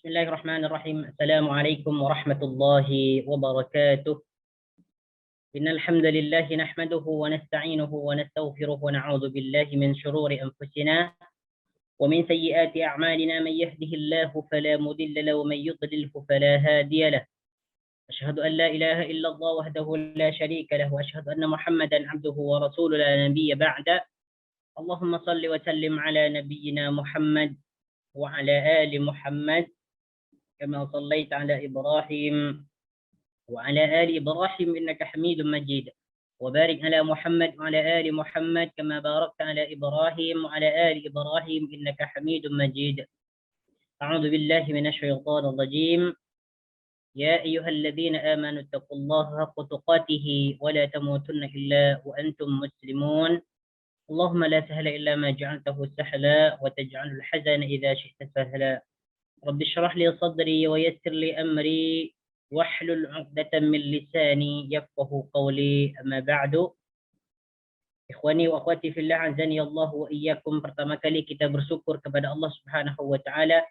بسم الله الرحمن الرحيم. السلام عليكم ورحمة الله وبركاته. إن الحمد لله نحمده ونستعينه ونستغفره ونعوذ بالله من شرور أنفسنا ومن سيئات أعمالنا. من يهده الله فلا مضل له ومن يضلله فلا هادي له. أشهد أن لا إله إلا الله وحده لا شريك له وأشهد أن محمدا عبده ورسوله لا نبي بعده. اللهم صل وسلم على نبينا محمد وعلى آل محمد كما صليت على إبراهيم وعلى آل إبراهيم إنك حميد مجيد، وبارك على محمد وعلى آل محمد كما باركت على إبراهيم وعلى آل إبراهيم إنك حميد مجيد. أعوذ بالله من الشيطان الرجيم. يا أيها الذين آمنوا اتقوا الله حق تقاته ولا تموتن إلا وأنتم مسلمون. اللهم لا سهل إلا ما جعلته سهلا وتجعل الحزن إذا شئت سهلا. رب اشرح لي صدري ويسر لي أمري واحلل عقدة من لساني يفقه قولي. أما بعد. Ikhwani wa akhwati fillah, azani Allah wa iyyakum. Pertama kali kita bersyukur kepada Allah Subhanahu wa taala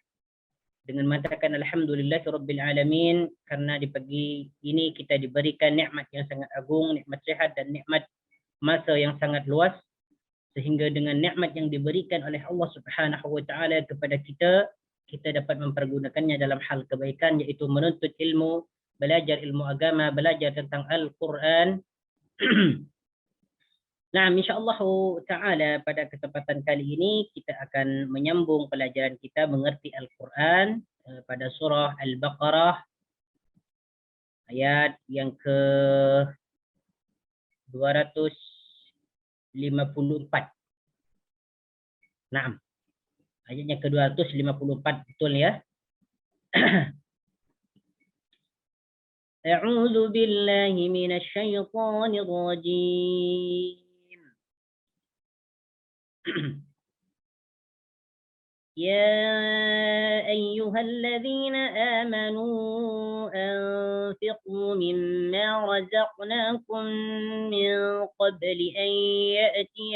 dengan mengatakan alhamdulillahirabbil alamin, karena di pagi ini kita diberikan nikmat yang sangat agung, nikmat sehat dan nikmat masa yang sangat luas, sehingga dengan nikmat yang diberikan oleh Allah Subhanahu wa taala kepada kita dapat mempergunakannya dalam hal kebaikan, yaitu menuntut ilmu, belajar ilmu agama, belajar tentang Al-Quran. Nah, insyaAllah ta'ala pada kesempatan kali ini kita akan menyambung pelajaran kita mengerti Al-Quran pada surah Al-Baqarah ayat yang ke 254. Nah, ayatnya ke 254, betul ya? A'udzu billahi minasy syaithanir rajim. يا أيها الذين آمنوا أنفقوا مما رزقناكم من قبل أن يأتي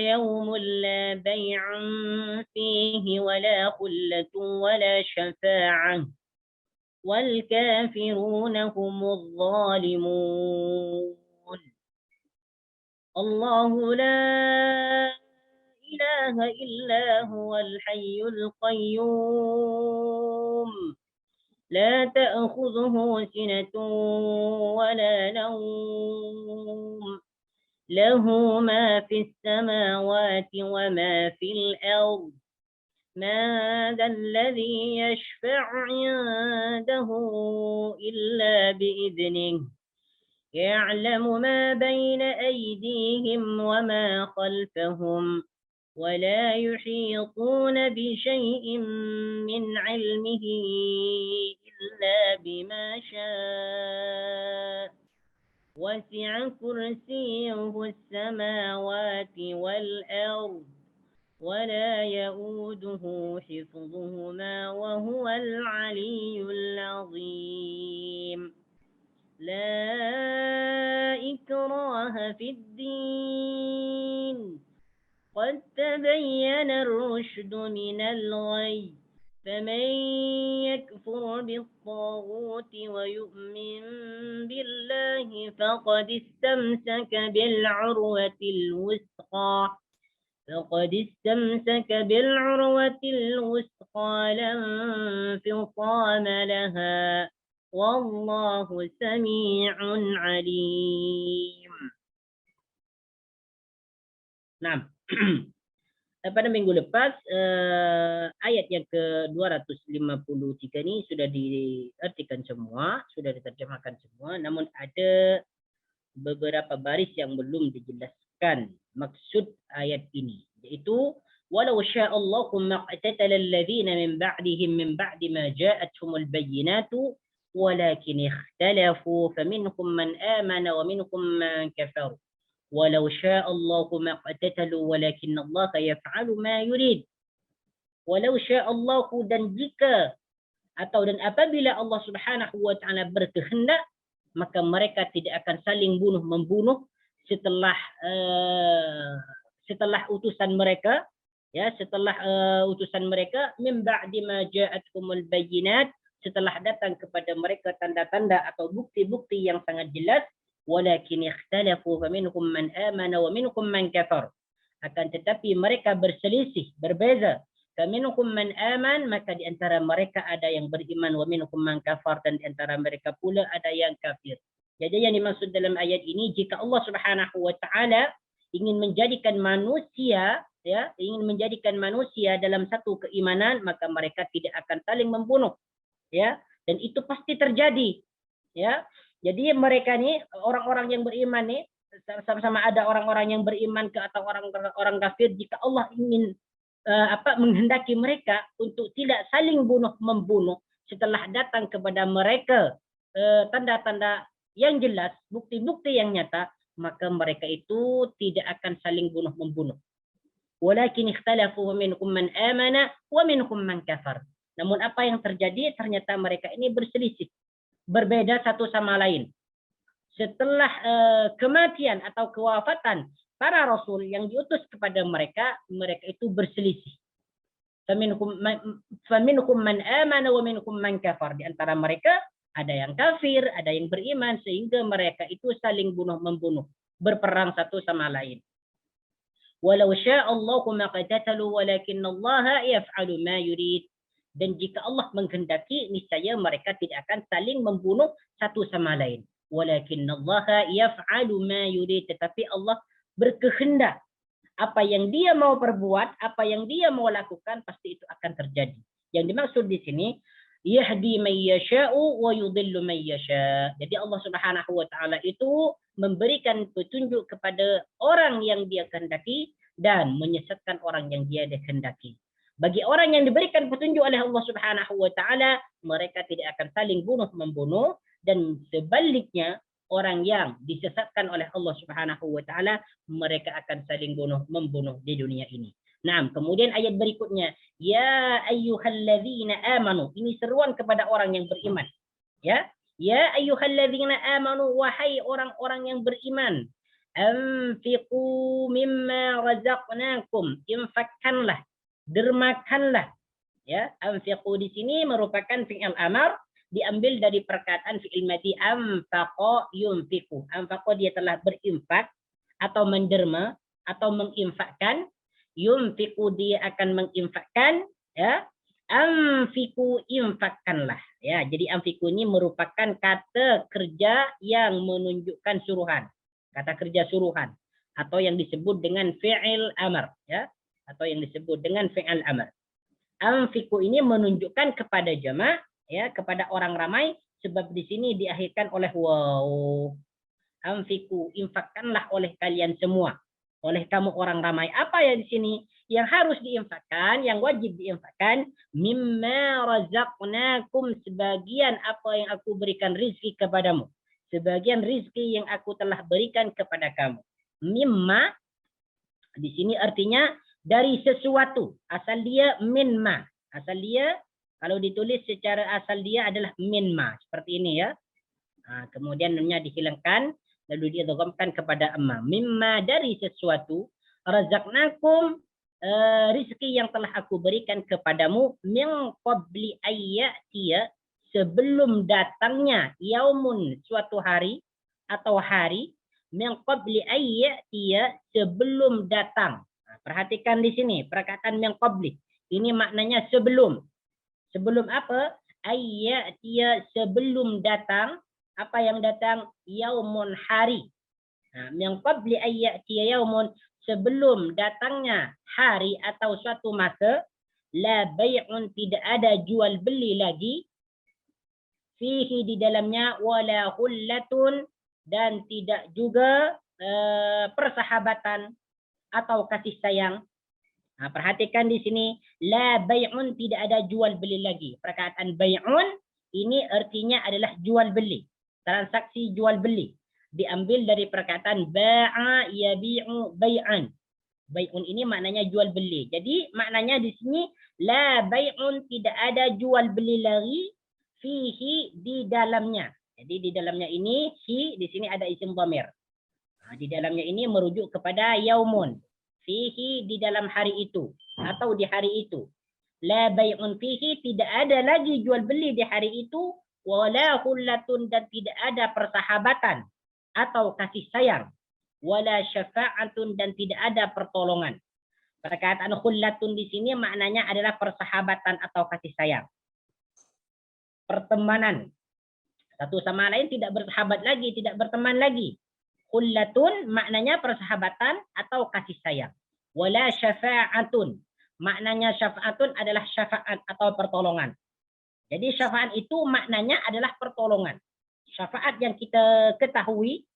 يوم لا بيع فيه ولا خلة ولا شفاعة والكافرون هم الظالمون. الله لا إله إلا هو الحي القيوم لا تأخذه سنة ولا نوم له ما في السماوات وما في الأرض ما ذا الذي يشفع عنده إلا بإذنه يعلم ما بين أيديهم وما خلفهم ولا يحيطون بشيء من علمه إلا بما شاء وسع كرسيه السماوات والأرض ولا يؤوده حفظهما وهو العلي العظيم. لا إكراه في الدين قد تبين الرشد من الغي فمن يكفر بالطاغوت ويؤمن بالله فقد استمسك بالعروة الوثقى لا انفصام لها والله سميع عليم. Nah, pada minggu lepas ayat yang ke-253 ini sudah diartikan semua, sudah diterjemahkan semua, namun ada beberapa baris yang belum dijelaskan maksud ayat ini, yaitu walau sya'allahu maqtatala alladhina min ba'dihim min ba'di ma ja'atuhumul bayyinatu walakin ikhtalafu faminhum man amana wa minhum man kafara walau sya'allahu maqtatalu walakin Allah yaf'alu ma yurid. Walau sya'allahu, dan jika atau dan apabila Allah Subhanahu wa taala berkehendak, maka mereka tidak akan saling membunuh setelah setelah utusan mereka, ya, setelah utusan mereka, min ba'di ma ja'atkumul bayyinat, setelah datang kepada mereka tanda-tanda atau bukti-bukti yang sangat jelas, walakin ikhtalafu faminhum man amana wa minhum man kafar. Akan tetapi mereka berselisih, berbeza. Faminhum man aman, maka di antara mereka ada yang beriman, wa minhum man kafar, dan di antara mereka pula ada yang kafir. Jadi yang dimaksud dalam ayat ini, jika Allah Subhanahu wa taala ingin menjadikan manusia, ya, ingin menjadikan manusia dalam satu keimanan, maka mereka tidak akan saling membunuh, ya. Dan itu pasti terjadi, ya. Jadi mereka nih, orang-orang yang beriman nih, sama-sama ada orang-orang yang beriman ke atau orang kafir, jika Allah ingin menghendaki mereka untuk tidak saling bunuh membunuh setelah datang kepada mereka tanda-tanda yang jelas, bukti-bukti yang nyata, maka mereka itu tidak akan saling bunuh membunuh. Walakin ikhtalafu minkum man amana wa minkum man kafar. Namun apa yang terjadi, ternyata mereka ini berselisih, berbeda satu sama lain. Setelah kematian atau kewafatan para rasul yang diutus kepada mereka, mereka itu berselisih. Faminhum man amana wa minhum man kafar. Di antara mereka ada yang kafir, ada yang beriman, sehingga mereka itu saling bunuh membunuh, berperang satu sama lain. Walau sya'allahu ma qatatalu walakinnallaha yaf'alu ma yurid. Dan jika Allah menghendaki, niscaya mereka tidak akan saling membunuh satu sama lain. Walakinnallaha yaf'alu ma yurid. Tetapi Allah berkehendak. Apa yang dia mau perbuat, apa yang dia mau lakukan, pasti itu akan terjadi. Yang dimaksud di sini, yahdi man yasha'u wa yudhillu man yasha'. Jadi Allah Subhanahu wa taala itu memberikan petunjuk kepada orang yang dia kehendaki dan menyesatkan orang yang dia kehendaki. Bagi orang yang diberikan petunjuk oleh Allah Subhanahu wa taala, mereka tidak akan saling bunuh membunuh, dan sebaliknya orang yang disesatkan oleh Allah Subhanahu wa taala, mereka akan saling bunuh membunuh di dunia ini. Nah, kemudian ayat berikutnya, ya ayyuhalladzina amanu. Ini seruan kepada orang yang beriman. Ya, ya ayyuhalladzina amanu, wahai orang-orang yang beriman. Anfiqu mimma razaqnakum. Infakkanlah, dermakanlah. Ya, anfiqu di sini merupakan fi'il amar, diambil dari perkataan fi'il madhi anfaqa yunfiqu. Anfaqa dia telah berinfak atau menderma atau menginfakkan. Yunfiqu dia akan menginfakkan, ya. Anfiqu infakkanlah, ya. Jadi anfiqu ini merupakan kata kerja yang menunjukkan suruhan, kata kerja suruhan, atau yang disebut dengan fi'il amar, ya, atau yang disebut dengan fi'il amar. Anfiqu ini menunjukkan kepada jama', ya, kepada orang ramai, sebab di sini diakhirkan oleh waw. Anfiqu, infakkanlah oleh kalian semua, oleh kamu orang ramai. Apa ya di sini yang harus diinfakkan, yang wajib diinfakkan? Mimma razaqnakum, sebagian apa yang aku berikan rizki kepadamu, sebagian rizki yang aku telah berikan kepada kamu. Mimma di sini artinya dari sesuatu, asal dia minma, asal dia kalau ditulis secara asal dia adalah minma, seperti ini, ya. Nah, kemudian namanya dihilangkan, lalu diidghamkan kepada amma. Mimma, dari sesuatu, razaqnakum, rizki yang telah aku berikan kepadamu, min qabli ayyatiya, sebelum datangnya, yaumun, suatu hari atau hari, min qabli ayyatiya, sebelum datang. Nah, perhatikan di sini perkataan min qabli, ini maknanya sebelum. Sebelum apa? Ayyatiya, sebelum datang. Apa yang datang? Yaumun, hari. Nah, min qabli ayyatiya yaumun, sebelum datangnya hari atau suatu masa, la bay'un, tidak ada jual beli lagi, fihi, di dalamnya, wala khullatun, dan tidak juga persahabatan atau kasih sayang. Nah, perhatikan di sini, la bay'un, tidak ada jual beli lagi. Perkataan bay'un ini artinya adalah jual beli, transaksi jual beli. Diambil dari perkataan ba'a yabi'u bay'an. Bay'un ini maknanya jual beli. Jadi maknanya di sini la bay'un, tidak ada jual beli lagi, fihi, di dalamnya. Jadi di dalamnya ini, hi di sini ada isim dhamir. Nah, di dalamnya ini merujuk kepada yaumun. fihi di dalam hari itu atau di hari itu. La bai'un fihi, tidak ada lagi jual beli di hari itu, wala khullatun, dan tidak ada persahabatan atau kasih sayang, wala syafa'atun, dan tidak ada pertolongan. Perkataan khullatun di sini maknanya adalah persahabatan atau kasih sayang. Pertemanan. Satu sama lain tidak bersahabat lagi, tidak berteman lagi. Khullatun maknanya persahabatan atau kasih sayang. Wala syafa'atun. Maknanya syafa'atun adalah syafaat atau pertolongan. Jadi syafaat itu maknanya adalah pertolongan. Syafaat yang kita ketahui,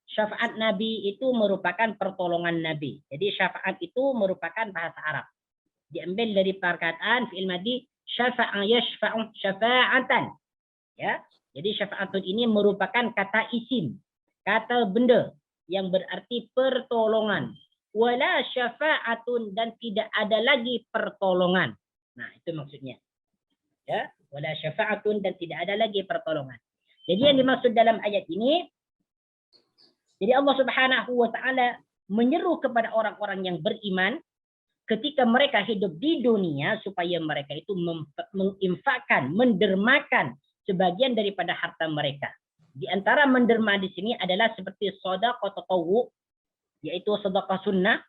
syafaat Nabi itu merupakan pertolongan Nabi. Jadi syafaat itu merupakan bahasa Arab. Diambil dari perkataan fi'il madhi syafa'a yashfa'u syafa'atan. Ya. Jadi syafa'atun ini merupakan kata isim, kata benda yang berarti pertolongan. Wala syafa'atun, dan tidak ada lagi pertolongan. Nah, itu maksudnya. Ya, wala syafa'atun, dan tidak ada lagi pertolongan. Jadi yang dimaksud dalam ayat ini, jadi Allah Subhanahu wa taala menyeru kepada orang-orang yang beriman ketika mereka hidup di dunia supaya mereka itu menginfakkan, mendermakan sebagian daripada harta mereka. Di antara menderma di sini adalah seperti sedekah tatawwu, yaitu sedekah sunnah,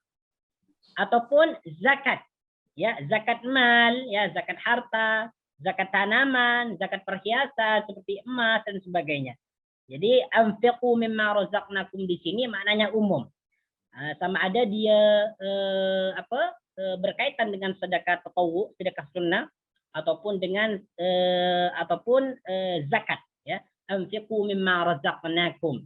ataupun zakat. Ya, zakat mal, ya, zakat harta, zakat tanaman, zakat perhiasan seperti emas dan sebagainya. Jadi anfiqu mimma razaqnakum di sini maknanya umum. Sama ada dia berkaitan dengan sedekah tatawwu, sedekah sunnah, ataupun dengan zakat, ya. Anfiqu mimma razaqnakum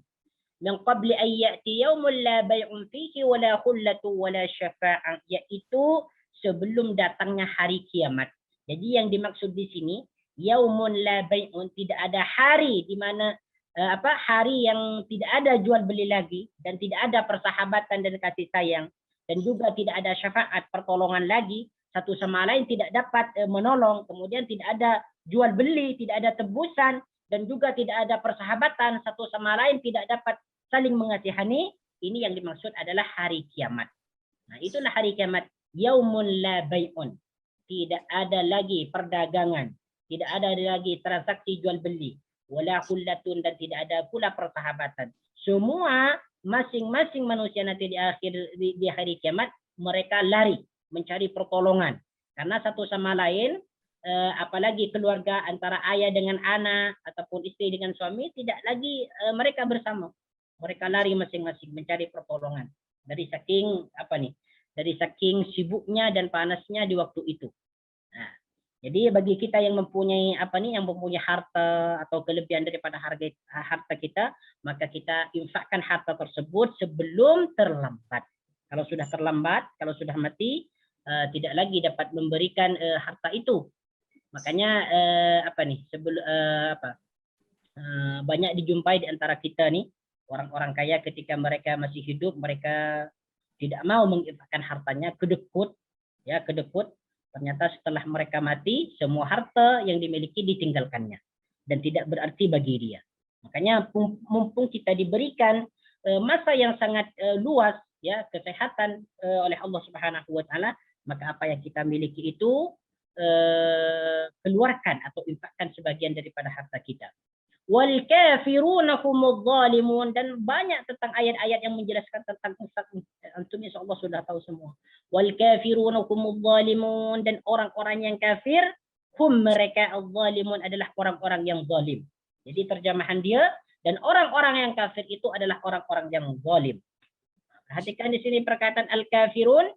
min qabli an ya'ti yaumun la bai'un fihi wala khullatu wala syafa'ah, yaitu sebelum datangnya hari kiamat. Jadi yang dimaksud di sini yaumun la bai'un, tidak ada hari di mana hari yang tidak ada jual beli lagi dan tidak ada persahabatan dan kasih sayang, dan juga tidak ada syafaat pertolongan lagi, satu sama lain tidak dapat menolong, kemudian tidak ada jual beli, tidak ada tebusan, dan juga tidak ada persahabatan, satu sama lain tidak dapat saling mengasihani. Ini yang dimaksud adalah hari kiamat. Nah, itulah hari kiamat. Yaumun la bai'un, tidak ada lagi perdagangan, tidak ada lagi transaksi jual beli, wala khullatun, dan tidak ada pula persahabatan. Semua masing-masing manusia nanti di hari kiamat mereka lari mencari pertolongan, karena satu sama lain apalagi keluarga antara ayah dengan anak ataupun istri dengan suami tidak lagi mereka bersama. Mereka lari masing-masing mencari pertolongan dari saking sibuknya dan panasnya di waktu itu. Nah, jadi bagi kita yang mempunyai harta atau kelebihan daripada harta kita, maka kita infakkan harta tersebut sebelum terlambat. Kalau sudah terlambat, kalau sudah mati, tidak lagi dapat memberikan harta itu. Makanya banyak dijumpai di antara kita nih orang-orang kaya, ketika mereka masih hidup mereka tidak mau menginfakkan hartanya, kedekut. Ternyata setelah mereka mati, semua harta yang dimiliki ditinggalkannya dan tidak berarti bagi dia. Makanya mumpung kita diberikan masa yang sangat luas, ya, kesehatan oleh Allah Subhanahu wa taala, maka apa yang kita miliki itu keluarkan atau infakkan sebagian daripada harta kita. Wal kafiruna humudz zalimun, dan banyak tentang ayat-ayat yang menjelaskan tentang antum insyaallah sudah tahu semua. Wal kafiruna humudz zalimun, dan orang-orang yang kafir, hum mereka az-zalimun adalah orang-orang yang zalim. Jadi terjemahan dia, dan orang-orang yang kafir itu adalah orang-orang yang zalim. Perhatikan di sini perkataan al-kafirun.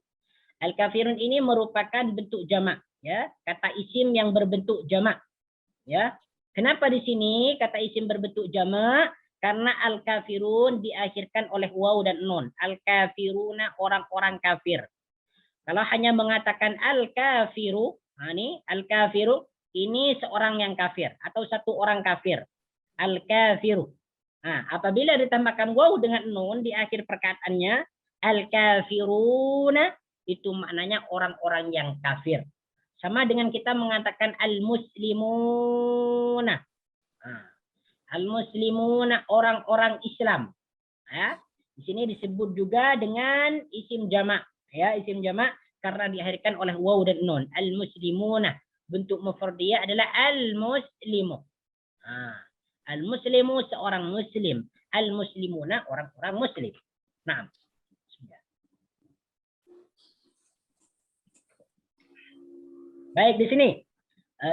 Al-kafirun ini merupakan bentuk jamak, ya, kata isim yang berbentuk jamak, ya. Kenapa di sini kata isim berbentuk jamak? Karena al-kafirun diakhirkan oleh waw dan nun. Al-kafiruna, orang-orang kafir. Kalau hanya mengatakan al-kafiru, al-kafiru ini seorang yang kafir atau satu orang kafir. Al-kafiru. Nah, apabila ditambahkan waw dengan nun di akhir perkataannya, al-kafiruna, itu maknanya orang-orang yang kafir. Sama dengan kita mengatakan al-muslimuna. Al-muslimuna, orang-orang Islam. Ya. Di sini disebut juga dengan isim jamak. Ya, isim jamak karena diakhirkan oleh waw dan nun. Al-muslimuna. Bentuk mufradiyah adalah al-muslimu. Al-muslimu seorang muslim. Al-muslimuna orang-orang muslim. Nah. Baik, di sini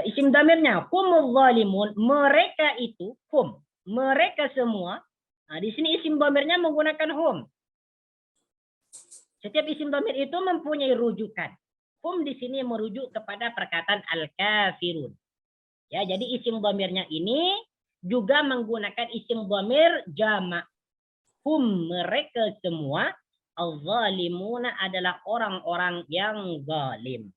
isim damirnya humul zalimun, mereka itu hum, mereka semua. Nah, di sini isim damirnya menggunakan hum. Setiap isim damir itu mempunyai rujukan. Hum di sini merujuk kepada perkataan al-kafirun. Ya, jadi isim damirnya ini juga menggunakan isim damir jamak. Hum, mereka semua. Al-zalimuna adalah orang-orang yang zalim.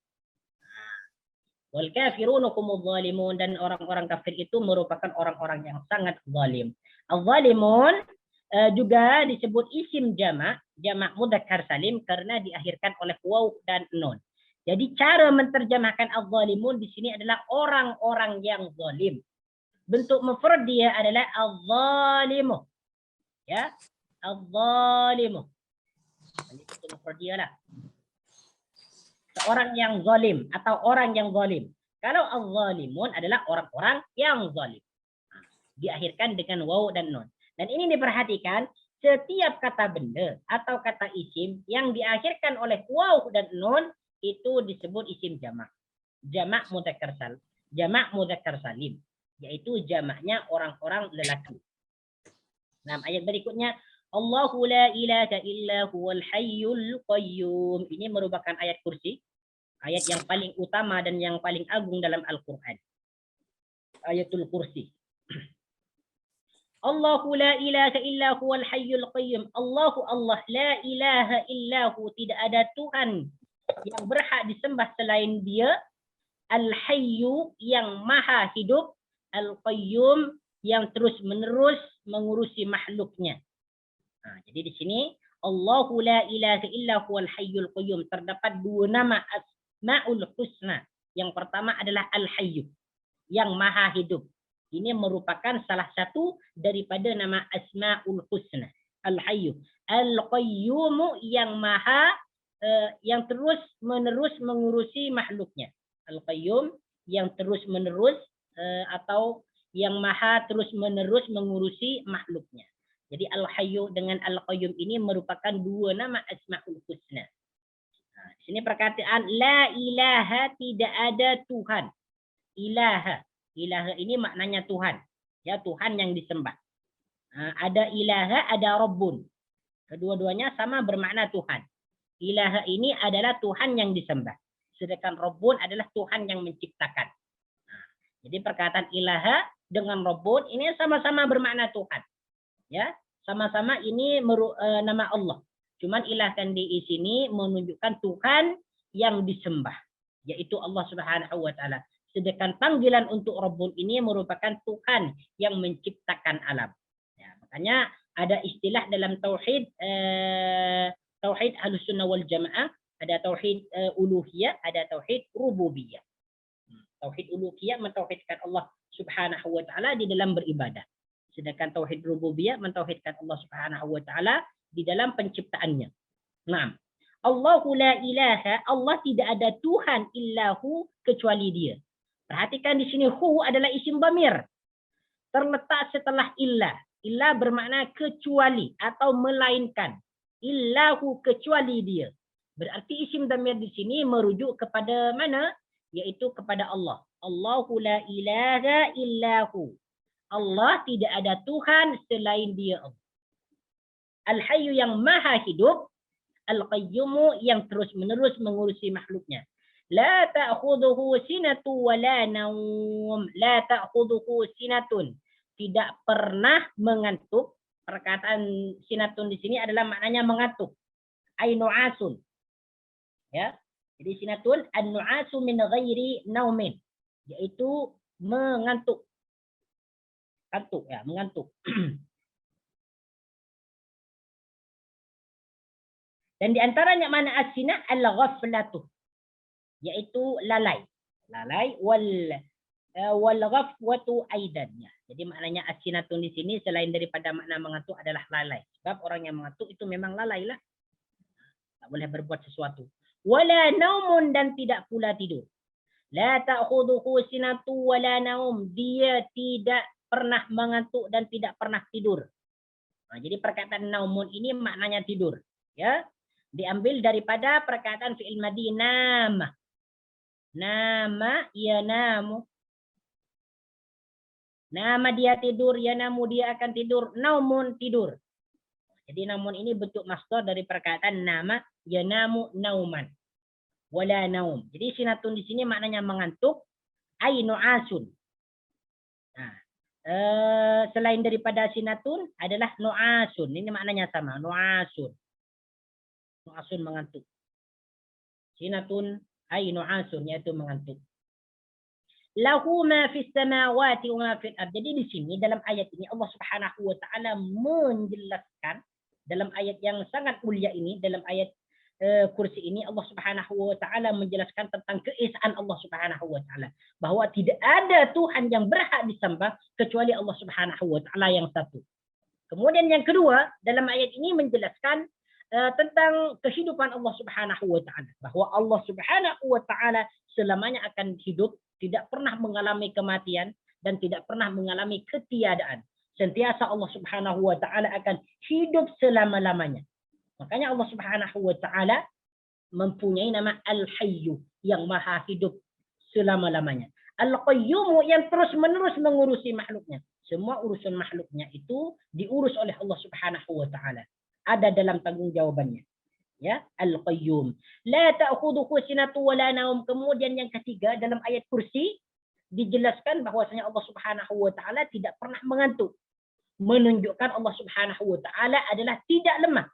Wal kafirun humul zalimun, dan orang-orang kafir itu merupakan orang-orang yang sangat zalim. Al-zalimun juga disebut isim jamak, jamak mudzakkar salim karena diakhirkan oleh waw dan nun. Jadi cara menterjemahkan al-zalimun di sini adalah orang-orang yang zalim. Bentuk mufrad dia adalah al-zalimu. Ya, al-zalimu. Ini bentuk mufrad dia lah. Seorang yang zalim atau orang yang zalim. Kalau al-zalimun adalah orang-orang yang zalim. Diakhirkan dengan waw dan nun. Dan ini diperhatikan, setiap kata benda atau kata isim yang diakhirkan oleh waw dan nun itu disebut isim jamak. Jamak mudzakkar salim. Jamak mudzakkar salim, yaitu jamaknya orang-orang lelaki. Nah, ayat berikutnya, Allahu la ilaha illa huwal hayyul qayyum. Ini merupakan ayat kursi. Ayat yang paling utama dan yang paling agung dalam Al-Quran. Ayatul kursi. Allahu la ilaha illa huwal hayyul qayyum. Allahu Allah la ilaha illahu, tidak ada Tuhan yang berhak disembah selain dia. Al-hayyu, yang maha hidup. Al-qayyum, yang terus menerus mengurusi makhluknya. Nah, jadi di sini Allahu la ilaha illa huwal hayyul qayyum, terdapat dua nama asmaul husna. Yang pertama adalah al-hayyu, yang maha hidup. Ini merupakan salah satu daripada nama asmaul husna. Al-hayyu. Al-qayyum, yang maha yang terus menerus mengurusi makhluknya. Al-qayyum, yang terus menerus atau yang maha terus menerus mengurusi makhluknya. Jadi Al-Hayyu dengan Al-Qayyum ini merupakan dua nama Asmaul Husna. Nah, di sini perkataan la ilaha, tidak ada Tuhan. Ilaha. Ilaha ini maknanya Tuhan. Ya, Tuhan yang disembah. Nah, ada ilaha, ada Rabbun. Kedua-duanya sama bermakna Tuhan. Ilaha ini adalah Tuhan yang disembah. Sedangkan Rabbun adalah Tuhan yang menciptakan. Nah, jadi perkataan ilaha dengan Rabbun ini sama-sama bermakna Tuhan. Ya, sama-sama ini nama Allah. Cuman ilah kan di sini menunjukkan Tuhan yang disembah, yaitu Allah Subhanahu wa taala. Sedangkan panggilan untuk Rabbun ini merupakan Tuhan yang menciptakan alam. Ya, makanya ada istilah dalam tauhid tauhid Ahlussunnah wal Jamaah, ada tauhid uluhiyah, ada tauhid rububiyah. Tauhid uluhiyah mentauhidkan Allah Subhanahu wa taala di dalam beribadah. Sedangkan tauhid rububiyah mentauhidkan Allah Subhanahu wa taala di dalam penciptaannya. Nah, Allahu la ilaha, Allah tidak ada Tuhan illahu, kecuali dia. Perhatikan di sini hu adalah isim dhamir. Terletak setelah illah. Illah bermakna kecuali atau melainkan. Illahu, kecuali dia. Berarti isim dhamir di sini merujuk kepada mana? Yaitu kepada Allah. Allahu la ilaha illahu. Allah tidak ada Tuhan selain dia. Al-Hayyu, yang maha hidup. Al-Qayyumu, yang terus menerus mengurusi makhluknya. La ta'khudhuhu sinatu wa la naum. La ta'khudhuhu sinatun, tidak pernah mengantuk. Perkataan sinatun di sini adalah maknanya mengantuk. Ainu'asun. Ya. Jadi sinatun an-nu'asu min ghairi naumin, yaitu mengantuk. Kantuk, ya, mengantuk. Dan diantaranya mana asina al-ghaflatu, yaitu lalai. Lalai wal ghafwatu aidan. Jadi maknanya asinatun di sini selain daripada makna mengantuk adalah lalai. Sebab orang yang mengantuk itu memang lalai lah. Tak boleh berbuat sesuatu. Wala naumun, dan tidak pula tidur. La ta'khudhuhu sinatu wala naum. Dia tidak pernah mengantuk dan tidak pernah tidur. Jadi perkataan naumun ini maknanya tidur. Ya, diambil daripada perkataan fi'il madhi nama. Nama, ya namu. Nama dia tidur, ya namu dia akan tidur. Naumun tidur. Jadi namun ini bentuk masdar dari perkataan nama, ya namu nauman. Wala naum. Jadi sinatun di sini maknanya mengantuk, ai nu'asun. Nah, selain daripada sinatun adalah nu'asun. Ini maknanya sama, nu'asun. Nu'asun mengantuk. Sinatun ai nu'asun, yaitu mengantuk. Lahu ma fis samawati wa ma fil ard. Jadi di sini dalam ayat ini Allah Subhanahu wa taala menjelaskan dalam ayat yang sangat mulia ini, dalam ayat kursi ini Allah Subhanahu wa taala menjelaskan tentang keesaan Allah Subhanahu wa taala, bahwa tidak ada Tuhan yang berhak disembah kecuali Allah Subhanahu wa taala yang satu. Kemudian yang kedua, dalam ayat ini menjelaskan tentang kehidupan Allah Subhanahu wa taala, bahwa Allah Subhanahu wa taala selamanya akan hidup, tidak pernah mengalami kematian dan tidak pernah mengalami ketiadaan. Sentiasa Allah Subhanahu wa taala akan hidup selama-lamanya. Makanya Allah Subhanahu wa taala mempunyai nama Al-Hayyu, yang maha hidup selama-lamanya. Al-Qayyum, yang terus-menerus mengurusi makhluknya. Semua urusan makhluknya itu diurus oleh Allah Subhanahu wa taala. Ada dalam tanggung jawabannya. Ya, Al-Qayyum. La ta'khudhuhu sinatu wa la naum. Kemudian yang ketiga dalam ayat kursi dijelaskan bahwasanya Allah Subhanahu wa taala tidak pernah mengantuk. Menunjukkan Allah Subhanahu wa taala adalah tidak lemah.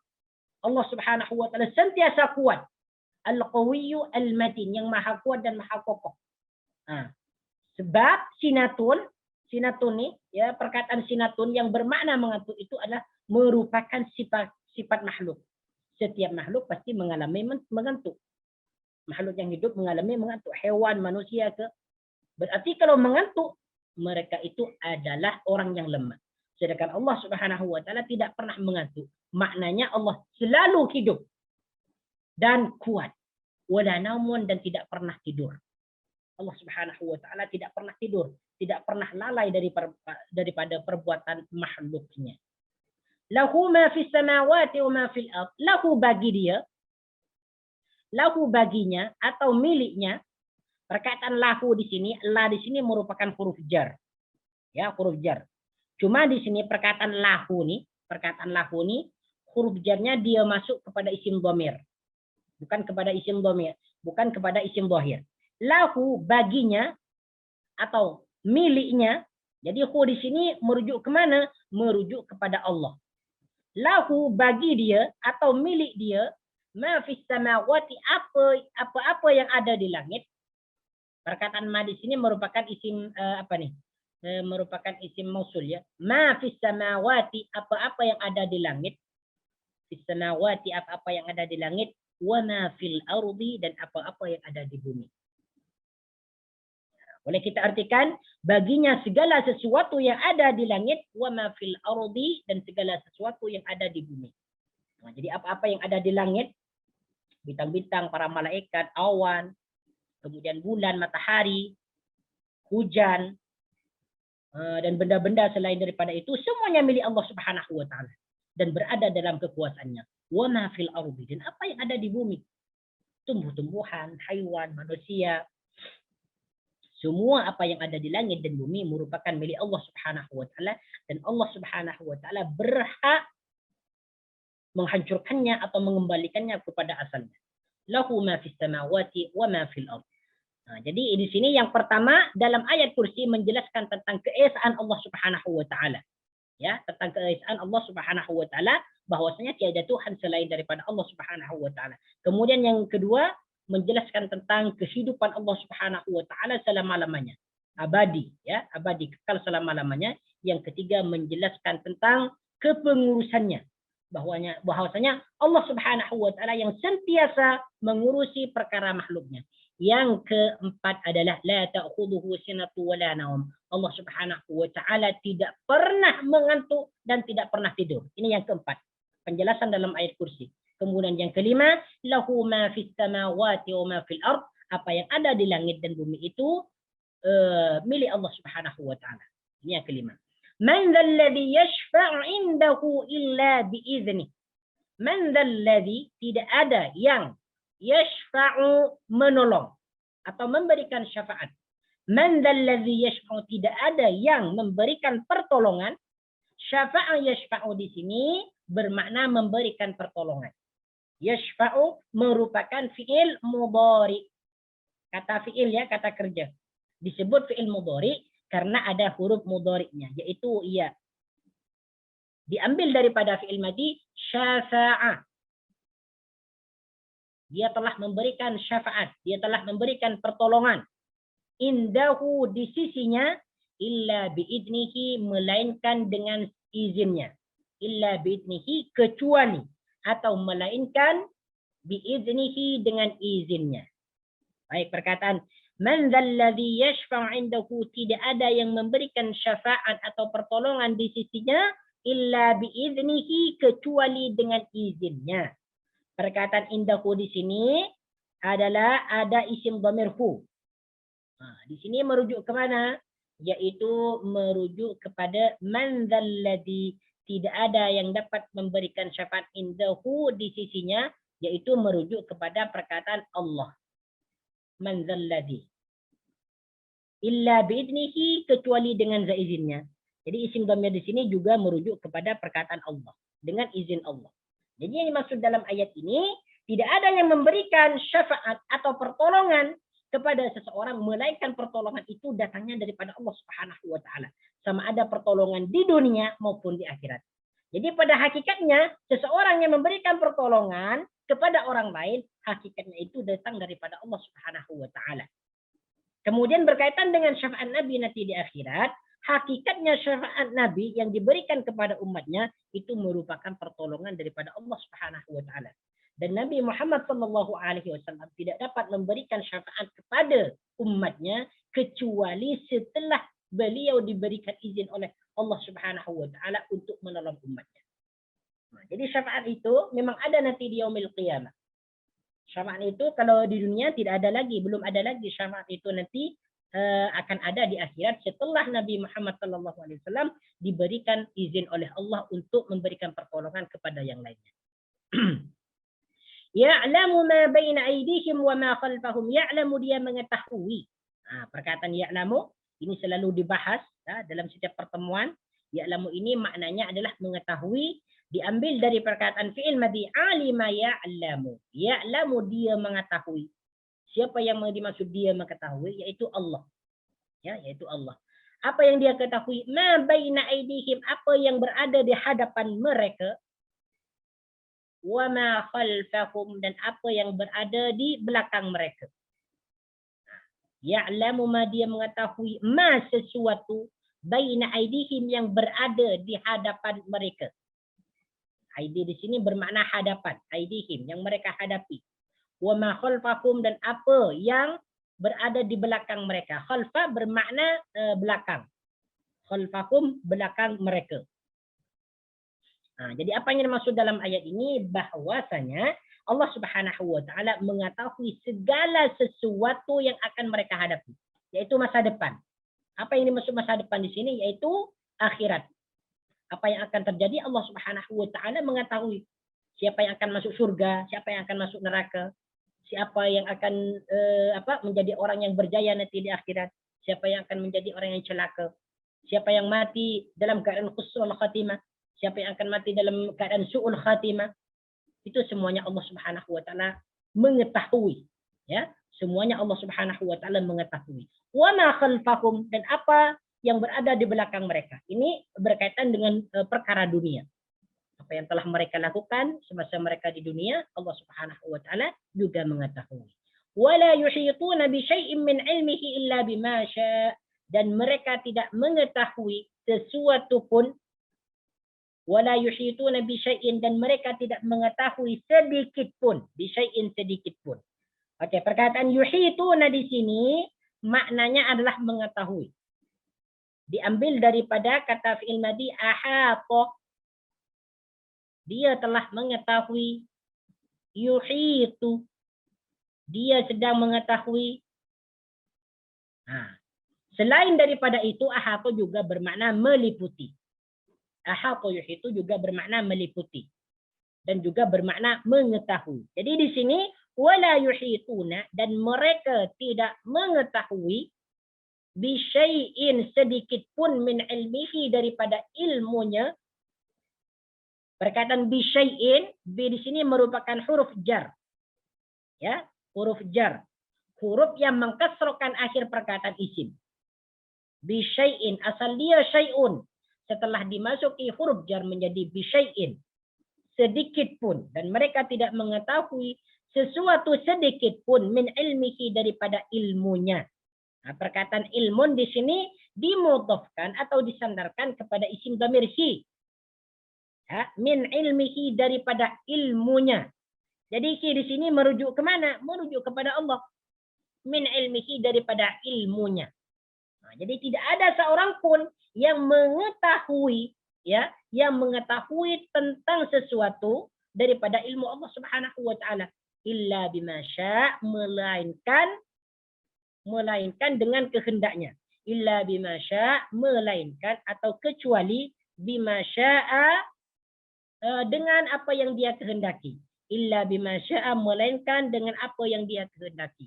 Allah Subhanahu wa taala sentiasa kuat. Al-Qawiyyu Al-Matin, yang maha kuat dan maha kokoh. Sebab sinatun ni, ya, perkataan sinatun yang bermakna mengantuk itu adalah merupakan sifat makhluk. Setiap makhluk pasti mengalami mengantuk. Makhluk yang hidup mengalami mengantuk. Hewan, manusia ke. Berarti kalau mengantuk, mereka itu adalah orang yang lemah. Sedangkan Allah Subhanahu wa taala tidak pernah mengantuk. Maknanya Allah selalu hidup dan kuat. Wala naumun, dan tidak pernah tidur. Allah Subhanahu wa taala tidak pernah tidur, tidak pernah lalai daripada perbuatan makhluknya. Lahu ma fis samawati wa ma fil ard. Lahu bagi dia, lahu baginya atau miliknya. Perkataan lahu di sini, la di sini merupakan huruf jar. Ya, huruf jar. Cuma di sini perkataan lahu ni huruf jarnya dia masuk kepada isim dhamir. Bukan kepada isim dhamir, bukan kepada isim dhahir. Lahu baginya atau miliknya. Jadi hu di sini merujuk ke mana? Merujuk kepada Allah. Lahu bagi dia atau milik dia, ma fis samawati, apa-apa yang ada di langit. Perkataan ma di sini merupakan isim merupakan isim mausul, ya. Ma fis samawati, apa-apa yang ada di langit. Fis samawati, apa-apa yang ada di langit. Wa ma fil ardi, dan apa-apa yang ada di bumi. Boleh kita artikan baginya segala sesuatu yang ada di langit, wa ma fil ardi, dan segala sesuatu yang ada di bumi. Nah, jadi apa-apa yang ada di langit, bintang-bintang, para malaikat, awan, kemudian bulan, matahari, hujan, dan benda-benda selain daripada itu, semuanya milik Allah Subhanahu wa taala dan berada dalam kekuasaannya. Wa ma fil ardi, dan apa yang ada di bumi, tumbuh-tumbuhan, haiwan, manusia, semua apa yang ada di langit dan bumi merupakan milik Allah Subhanahu wa taala, dan Allah Subhanahu wa taala berhak menghancurkannya atau mengembalikannya kepada asalnya. Lahu ma fis samawati wa ma fil ard. Nah, jadi di sini yang pertama dalam ayat kursi menjelaskan tentang keesaan Allah Subhanahu wa taala. Ya, tentang keesaan Allah Subhanahu wa taala, bahwasanya tiada Tuhan selain daripada Allah Subhanahu wa taala. Kemudian yang kedua menjelaskan tentang kehidupan Allah Subhanahu wa taala selama-lamanya. Abadi, ya, abadi, kekal selama-lamanya. Yang ketiga menjelaskan tentang kepengurusannya. Bahwasanya Allah Subhanahu wa taala yang sentiasa mengurusi perkara makhluknya. Yang keempat adalah la ta'khudhuhu sinatu wa la naum. Allah Subhanahu wa taala tidak pernah mengantuk dan tidak pernah tidur. Ini yang keempat. Penjelasan dalam ayat kursi. Kemudian yang kelima, lahu ma fis samawati wa ma fil ard. Apa yang ada di langit dan bumi itu milik Allah Subhanahu wa taala. Ini yang kelima. Man dzalladzi yashfa'u 'indahu illa bi'idznih. Man dzalladzi, tidak ada yang yashfa'u, menolong atau memberikan syafaat. Man dzalladzi yashfa'u, tidak ada yang memberikan pertolongan. Syafa'a yashfa'u di sini bermakna memberikan pertolongan. Yashfa'u merupakan fi'il mudhari. Kata fi'il ya, kata kerja. Disebut fi'il mudhari karena ada huruf mudhari'nya, yaitu ya. Diambil daripada fi'il madhi syafa'a. Dia telah memberikan syafaat, dia telah memberikan pertolongan. Indahu, di sisinya, illa biidnihi, melainkan dengan izinnya. Illa biidnihi, kecuali, atau melainkan biidnihi, dengan izinnya. Baik, perkataan man dzalladzi yashfa'u 'indahu, tidak ada yang memberikan syafaat atau pertolongan di sisinya illa biiznihi, kecuali dengan izinnya. Perkataan indahu di sini adalah ada isim dhamir hu. Nah, di sini merujuk ke mana? Yaitu merujuk kepada man dzalladzi, tidak ada yang dapat memberikan syafaat indahu di sisinya, yaitu merujuk kepada perkataan Allah. Man dzalladzi illa biidnihi, kecuali dengan izinnya. Jadi isim dhamir di sini juga merujuk kepada perkataan Allah, dengan izin Allah. Jadi yang dimaksud dalam ayat ini, tidak ada yang memberikan syafaat atau pertolongan kepada seseorang, melainkan pertolongan itu datangnya daripada Allah Subhanahu wa taala. Sama ada pertolongan di dunia maupun di akhirat. Jadi pada hakikatnya seseorang yang memberikan pertolongan kepada orang lain, hakikatnya itu datang daripada Allah Subhanahu wa taala. Kemudian berkaitan dengan syafaat Nabi nanti di akhirat, hakikatnya syafaat Nabi yang diberikan kepada umatnya itu merupakan pertolongan daripada Allah Subhanahu wa taala. Dan Nabi Muhammad sallallahu alaihi wasallam tidak dapat memberikan syafaat kepada umatnya kecuali setelah beliau diberikan izin oleh Allah Subhanahu wa taala untuk menolong umatnya. Nah, jadi syafaat itu memang ada nanti di yaumil qiyamah. Syafaat itu kalau di dunia tidak ada lagi, belum ada lagi syafaat itu nanti akan ada di akhirat setelah Nabi Muhammad SAW diberikan izin oleh Allah untuk memberikan pertolongan kepada yang lainnya. Ya'lamu ma baina aydihim wa ma khalfahum. Ya'lamu, dia mengetahui. Nah, perkataan ya'lamu ini selalu dibahas dalam setiap pertemuan. Ya'lamu ini maknanya adalah mengetahui. Diambil dari perkataan fi'il madhi alima ya'lamu. Ya'lamu, dia mengetahui. Siapa yang dimaksud dia mengetahui? Yaitu Allah. Ya, yaitu Allah. Apa yang dia ketahui? Ma baina aydihim, apa yang berada di hadapan mereka. Wa ma khalfahum, dan apa yang berada di belakang mereka. Ya'lamu, ma, dia mengetahui, ma, sesuatu, baina aydihim, yang berada di hadapan mereka. Aidi di sini bermakna hadapan, aydihim, yang mereka hadapi. Wa ma khalfahum, dan apa yang berada di belakang mereka. Khalfa bermakna belakang. Khalfahum, belakang mereka. Nah, jadi apa yang dimaksud dalam ayat ini? Bahwasanya Allah Subhanahu wa taala mengetahui segala sesuatu yang akan mereka hadapi, yaitu masa depan. Apa yang dimaksud masa depan di sini? Yaitu akhirat. Apa yang akan terjadi, Allah Subhanahu wa taala mengetahui. Siapa yang akan masuk surga, siapa yang akan masuk neraka, siapa yang akan menjadi orang yang berjaya nanti di akhirat, siapa yang akan menjadi orang yang celaka, siapa yang mati dalam keadaan husnul khatimah, siapa yang akan mati dalam keadaan su'ul khatimah. Itu semuanya Allah Subhanahu wa taala mengetahui, ya. Semuanya Allah Subhanahu wa taala mengetahui. Wa ma khalfahum, dan apa yang berada di belakang mereka. Ini berkaitan dengan perkara dunia. Apa yang telah mereka lakukan semasa mereka di dunia, Allah Subhanahu wa taala juga mengetahui. Wala yuhituna bi syai'in min ilmihi illa bima syaa, dan mereka tidak mengetahui sesuatu pun. Wala yuhituna bi syai'in, dan mereka tidak mengetahui sedikit pun, bi syai'in, sedikit pun. Oke, perkataan yuhituna di sini maknanya adalah mengetahui. Diambil daripada kata fi'il madhi ahata. Dia telah mengetahui, yuhitu. Dia sedang mengetahui. Selain daripada itu, ahata juga bermakna meliputi. Ahata yuhitu juga bermakna meliputi. Dan juga bermakna mengetahui. Jadi di sini, wala yuhituna, dan mereka tidak mengetahui bisyai'in, sedikit pun min ilmihi, daripada ilmunya. Perkataan bisyai'in, bi di sini merupakan huruf jar. Ya, huruf jar. Huruf yang mengkasrokan akhir perkataan isim. Bisyai'in, asal dia syai'un. Setelah dimasuki huruf jar menjadi bisyai'in. Sedikit pun. Dan mereka tidak mengetahui sesuatu sedikit pun min ilmihi, daripada ilmunya. Perkataan ilmun di sini dimudhafkan atau disandarkan kepada isim dhamir hi. Min ilmihi, daripada ilmunya. Jadi hi di sini merujuk ke mana? Merujuk kepada Allah. Min ilmihi, daripada ilmunya. Jadi tidak ada seorang pun yang mengetahui, ya, yang mengetahui tentang sesuatu daripada ilmu Allah Subhanahu wa taala illa bima syaa, melainkan dengan kehendaknya. Illa bima syaa, melainkan atau kecuali bima syaa, dengan apa yang dia kehendaki. Illa bima syaa, melainkan dengan apa yang dia kehendaki.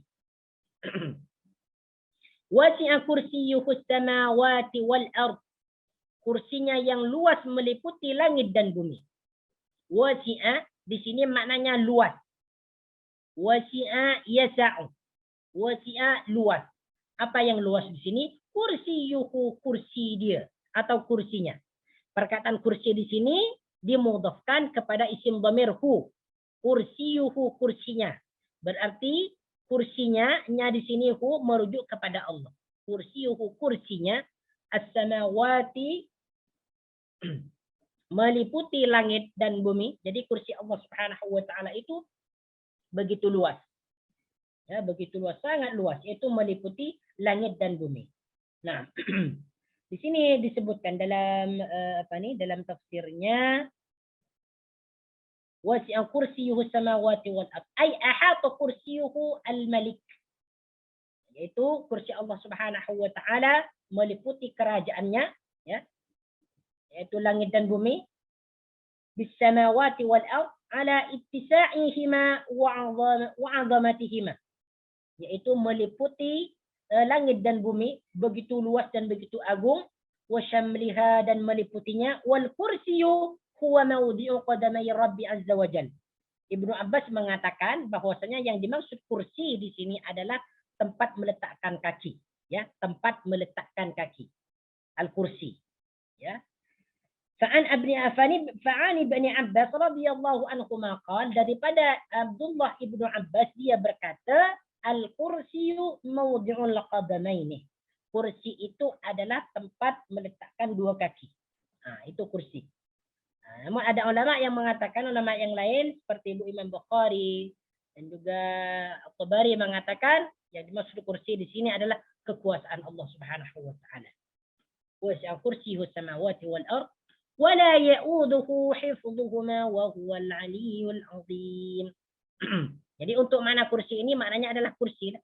Wasi'a kursiyyuhus samawati wal ard. Kursinya yang luas meliputi langit dan bumi. Wasi'a di sini maknanya luas. Wasi'a yasa'u. Wasi'a luas. Apa yang luas di sini? Kursiyyuhu, kursi dia atau kursinya. Perkataan kursi di sini dimudhafkan kepada isim dhamir hu. Kursiyyuhu, kursinya. Berarti kursinya di sini hu merujuk kepada Allah. Kursiyuhu, kursinya, as-samawati, meliputi langit dan bumi. Jadi kursi Allah Subhanahu wa taala itu begitu luas. Ya, begitu luas, sangat luas, yaitu meliputi langit dan bumi. Nah, di sini disebutkan dalam dalam tafsirnya, wasi'a kursiyuhu samawati wal ard, ay ahata kursiyuhu al-malik, yaitu kursi Allah Subhanahu wa taala meliputi kerajaannya, ya, yaitu langit dan bumi, bis samawati wal ard ala ittisa'ihima wa 'azamatihima, yaitu meliputi langit dan bumi begitu luas dan begitu agung, wa syamliha, dan meliputinya, wal kursiyyu huwa mawdi'u qadamai Rabbi azza wa jalla. Ibnu Abbas mengatakan bahwasanya yang dimaksud kursi di sini adalah tempat meletakkan kaki, ya, tempat meletakkan kaki. Al-kursi, ya. Fa'an ibn Abbas radhiyallahu anhuma qala, daripada Abdullah ibnu Abbas dia berkata, al-kursiyu mawdi'ul qadamaini. Kursi itu adalah tempat meletakkan dua kaki. Itu kursi. Namun ada ulama yang mengatakan, ulama yang lain seperti Ibu Imam Bukhari dan juga At-Tabari mengatakan yang dimaksud kursi di sini adalah kekuasaan Allah Subhanahu wa taala. Wasi'a kursiyuhus samawati wal ard wa la ya'uduhu hifdhuhuma wa huwal 'aliyyul 'azim. Jadi untuk makna kursi ini maknanya adalah kursi.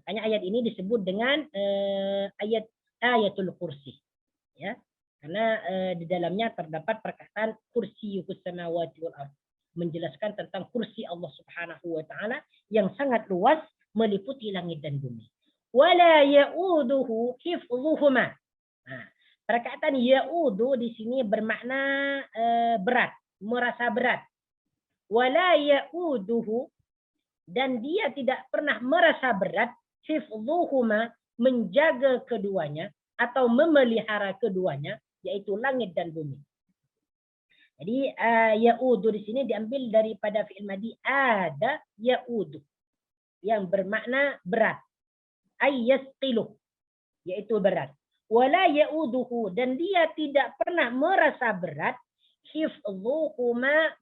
Makanya ayat ini disebut dengan ayatul kursi. Ya. Karena di dalamnya terdapat perkataan kursiyuhus samawati wal ard, menjelaskan tentang kursi Allah Subhanahu wa taala yang sangat luas meliputi langit dan bumi. Wala ya'uduhu hifdhuhuma. Perkataan ya'udu di sini bermakna berat, merasa berat. Wala ya'uduhu, dan dia tidak pernah merasa berat, hifdhuhuma, menjaga keduanya atau memelihara keduanya, yaitu langit dan bumi. Jadi ya'udu di sini diambil daripada fi'il madhi ada ya'udu, yang bermakna berat. Ayyasqiluh, yaitu berat. Wala ya'uduhu, dan dia tidak pernah merasa berat, hifdhuhuma,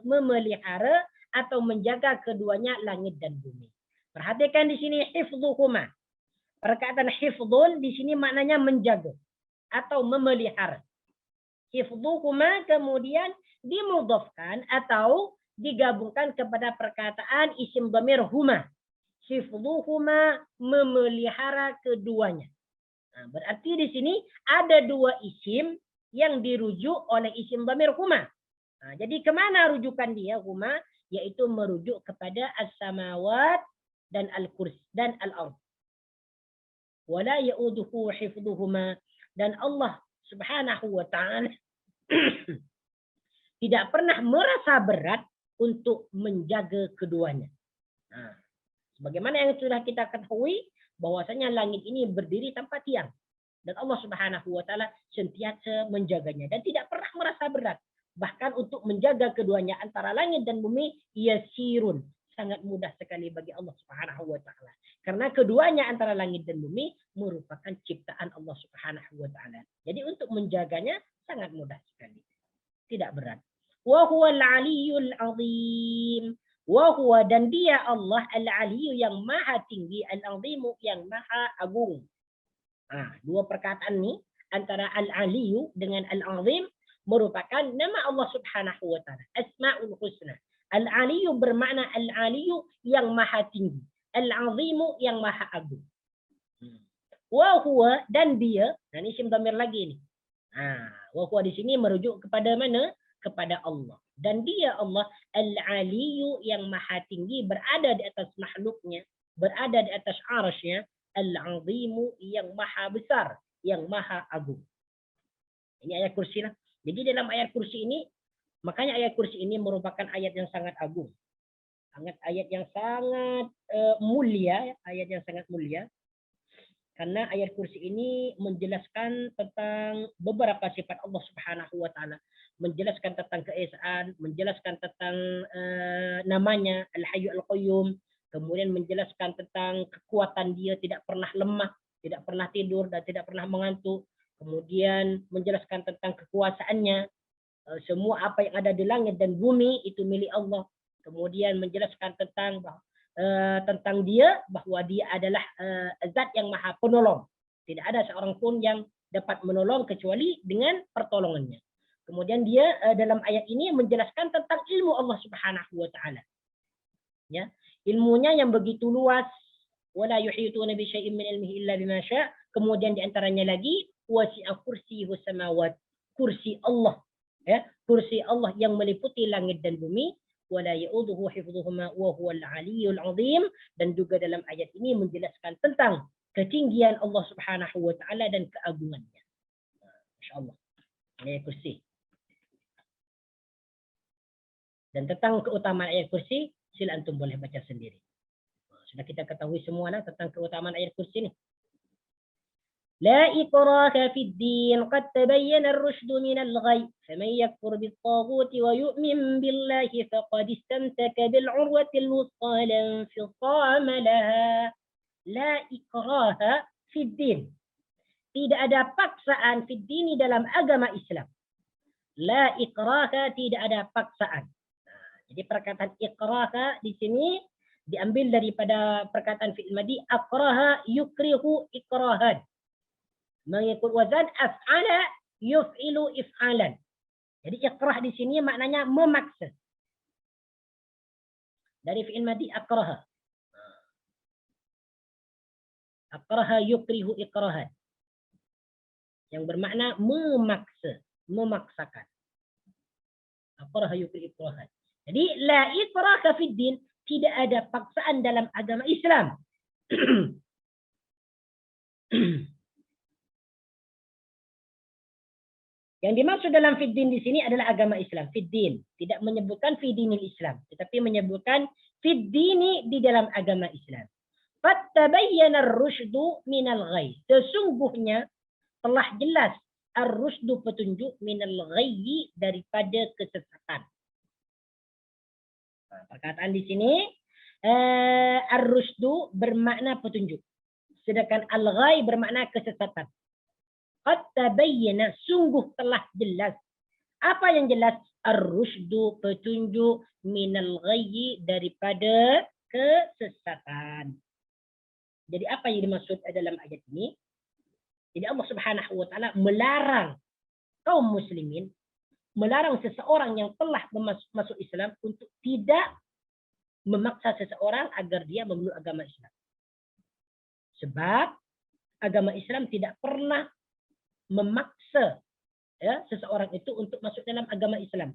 memelihara atau menjaga keduanya, langit dan bumi. Perhatikan di sini hifdhuhuma. Perkataan hifdhun di sini maknanya menjaga atau memelihara. Hifdhuhuma kemudian dimudhafkan atau digabungkan kepada perkataan isim dhamir huma. Hifdhuhuma, memelihara keduanya. Nah, berarti di sini ada dua isim yang dirujuk oleh isim dhamir huma. Nah, jadi kemana rujukan dia huma? Yaitu merujuk kepada as-samawat dan al-kursi dan al-ard. Wala ya'uduhu hifdhuhuma, dan Allah Subhanahu wa ta'ala tidak pernah merasa berat untuk menjaga keduanya. Nah, sebagaimana yang sudah kita ketahui bahwasanya langit ini berdiri tanpa tiang dan Allah Subhanahu wa ta'ala sentiasa menjaganya dan tidak pernah merasa berat. Bahkan untuk menjaga keduanya antara langit dan bumi, yasirun, sangat mudah sekali bagi Allah Subhanahu wa ta'ala. Karena keduanya antara langit dan bumi merupakan ciptaan Allah Subhanahu wa ta'ala. Jadi untuk menjaganya sangat mudah sekali. Tidak berat. Wa huwal aliyyul azim. Wa huwa, dan dia Allah al-aliyyu yang maha tinggi, al-azimu yang maha agung. Nah, dua perkataan ini antara al-aliyyu dengan al-azim merupakan nama Allah Subhanahu wa ta'ala. Asma'ul husna. Al-aliyyu bermakna al-aliyyu yang maha tinggi. Al-azimu yang maha agung. Wa huwa, dan dia, dan isim dhamir lagi nih. Wa huwa di sini merujuk kepada mana? Kepada Allah. Dan dia Allah al-aliyyu yang maha tinggi, berada di atas makhluknya, berada di atas arasy-Nya, al-azimu yang maha besar, yang maha agung. Ini ayat kursi lah. Jadi dalam ayat kursi ini, makanya ayat kursi ini merupakan ayat yang sangat agung. Ayat yang sangat mulia, ayat yang sangat mulia. Karena ayat kursi ini menjelaskan tentang beberapa sifat Allah Subhanahu wa ta'ala. Menjelaskan tentang keesaan, menjelaskan tentang namanya Al-Hayyu Al-Qayyum, kemudian menjelaskan tentang kekuatan dia, tidak pernah lemah, tidak pernah tidur, dan tidak pernah mengantuk. Kemudian menjelaskan tentang kekuasaannya, semua apa yang ada di langit dan bumi itu milik Allah. Kemudian menjelaskan tentang dia, bahwa dia adalah zat yang maha penolong. Tidak ada seorang pun yang dapat menolong kecuali dengan pertolongannya. Kemudian dia dalam ayat ini menjelaskan tentang ilmu Allah Subhanahu wa ta'ala. Ya, ilmunya yang begitu luas. Wala yuhituna bi syai'in min ilmihi illa bima syaa. Kemudian di antaranya lagi wasi'a kursiyyuhus samawat. Kursi Allah, ya, kursi Allah yang meliputi langit dan bumi. Wala ya'uduhu hifdhuhuma wa huwal aliyyul azim. Dan juga dalam ayat ini menjelaskan tentang ketinggian Allah Subhanahu wa ta'ala dan keagungannya. Masyaallah. Ayat kursi. Dan tentang keutamaan ayat kursi, sila antum boleh baca sendiri. Sudah kita ketahui semua lah tentang keutamaan ayat kursi ini. La ikraha fid din, qad tabayyana ar-rusydu minal ghayy, faman yakfur bit-taghuti wa yu'min billahi faqad istamsaka bil 'urwatil wuthqa la infisama laha. La ikraha fid din. Tidak ada paksaan fid din dalam agama Islam. La ikraha, tidak ada paksaan. Jadi perkataan ikraha di sini diambil daripada perkataan fi'il madhi akraha yukrihu ikrahan. Mengikut wazan af'ala yuf'ilu if'alan. Jadi ikrah di sini maknanya memaksa. Dari fi'il madhi akraha. Akraha yukrihu ikrahan. Yang bermakna memaksa, memaksakan. Akraha yukrihu ikrahan. Jadi la ikraha fid din, tidak ada paksaan dalam agama Islam. Yang dimaksud dalam fiddin di sini adalah agama Islam. Fiddin tidak menyebutkan fiddinil Islam, tetapi menyebutkan fiddini di dalam agama Islam. Fattabayyana ar-rusydu minal ghayy. Sesungguhnya telah jelas ar-rusydu, petunjuk, minal ghayyi, daripada kesesatan. Perkataan di sini ar-rusydu bermakna petunjuk, sedangkan al-ghayy bermakna kesesatan. Qad tabayyana, sungguh telah jelas. Apa yang jelas? Ar-rusydu, petunjuk, minal ghayyi, daripada kesesatan. Jadi apa yang dimaksud dalam ayat ini? Jadi Allah Subhanahu wa ta'ala melarang kaum muslimin melarang seseorang yang telah masuk Islam untuk tidak memaksa seseorang agar dia memeluk agama Islam. Sebab agama Islam tidak pernah memaksa seseorang itu untuk masuk dalam agama Islam.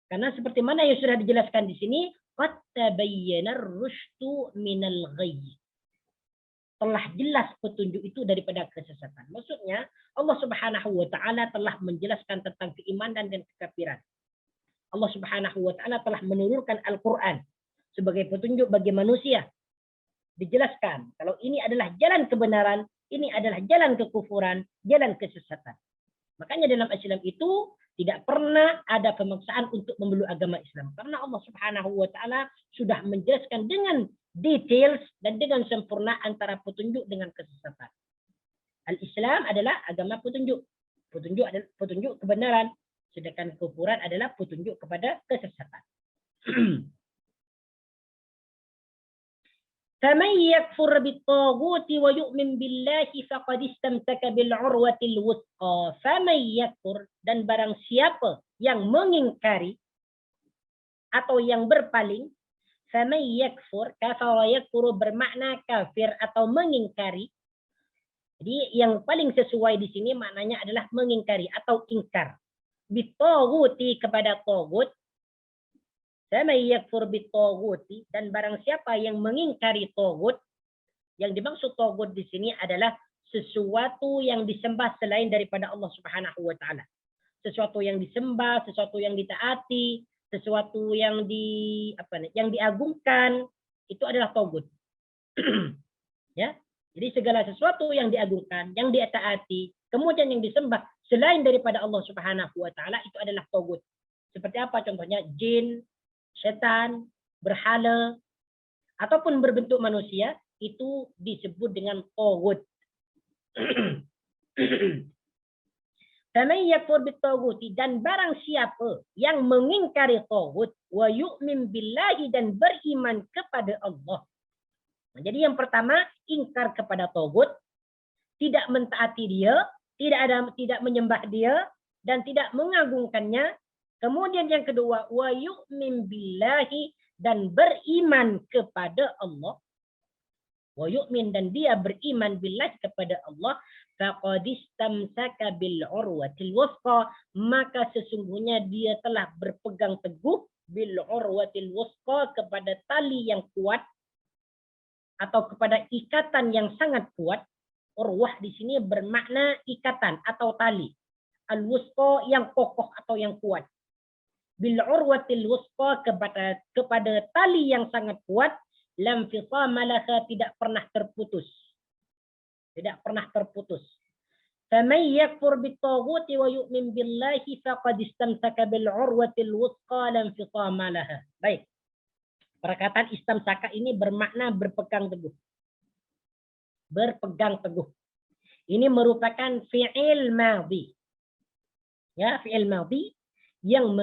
Karena seperti mana yang sudah dijelaskan di sini, qad tabayyana ar-rusydu minal ghayy. Telah jelas petunjuk itu daripada kesesatan. Maksudnya Allah Subhanahu wa taala telah menjelaskan tentang keimanan dan kekafiran. Allah Subhanahu wa taala telah menurunkan Al-Qur'an sebagai petunjuk bagi manusia. Dijelaskan kalau ini adalah jalan kebenaran, ini adalah jalan kekufuran, jalan kesesatan. Makanya dalam Islam itu tidak pernah ada pemaksaan untuk memeluk agama Islam. Karena Allah Subhanahu wa taala sudah menjelaskan dengan details dan dengan sempurna antara petunjuk dengan kesesatan. Al-Islam adalah agama petunjuk. Petunjuk adalah petunjuk kebenaran. Sedangkan kekufuran adalah petunjuk kepada kesesatan. فَمَنْ يَكْفُرْ بِالطَّاغُوتِ وَيُؤْمِنْ بِاللَّهِ فَقَدِ اسْتَمْسَكَ بِالْعُرْوَةِ الْوُثْقَى. فَمَنْ يَكْفُرْ, dan barang siapa yang mengingkari atau yang berpaling. فَمَنْ يَكْفُرْ, kafara yakfuru bermakna kafir atau mengingkari. Jadi yang paling sesuai di sini maknanya adalah mengingkari atau ingkar. Bit-taghuti, kepada tagut. Faman yakfur bit-taghuti, dan barang siapa yang mengingkari tagut. Yang dimaksud tagut di sini adalah sesuatu yang disembah selain daripada Allah Subhanahu wa taala. Sesuatu yang disembah, sesuatu yang ditaati, sesuatu yang diagungkan, itu adalah tagut. Ya. Jadi segala sesuatu yang diagungkan, yang ditaati, kemudian yang disembah selain daripada Allah Subhanahu wa taala, itu adalah tagut. Seperti apa contohnya? Jin, setan, berhala, ataupun berbentuk manusia, itu disebut dengan tagut. Faman yakfur bit-taghuti, dan barang siapa yang mengingkari tagut, wa yu'min billahi, dan beriman kepada Allah. Nah, jadi yang pertama, ingkar kepada tagut, tidak mentaati dia, tidak menyembah dia, dan tidak mengagungkannya. Kemudian yang kedua, wa yu'min billahi, dan beriman kepada Allah. Wa yu'min, dan dia beriman billahi, kepada Allah. Faqad istamsaka bil urwatil wuthqa, maka sesungguhnya dia telah berpegang teguh bil urwatil wuthqa, kepada tali yang kuat atau kepada ikatan yang sangat kuat. Urwah di sini bermakna ikatan atau tali. Al-wuthqa, yang kokoh atau yang kuat. Bil urwatil wuthqa, kepada tali yang sangat kuat. Lam fisama laha, tidak pernah terputus. Tidak pernah terputus. Faman yakfur bit-taghuti wa yu'min billahi faqad istamsaka bil urwatil wuthqa lam fisama laha. Baik. Perkataan istamsaka ini bermakna berpegang teguh. Berpegang teguh. Ini merupakan fi'il madhi. Ya, fi'il madhi yang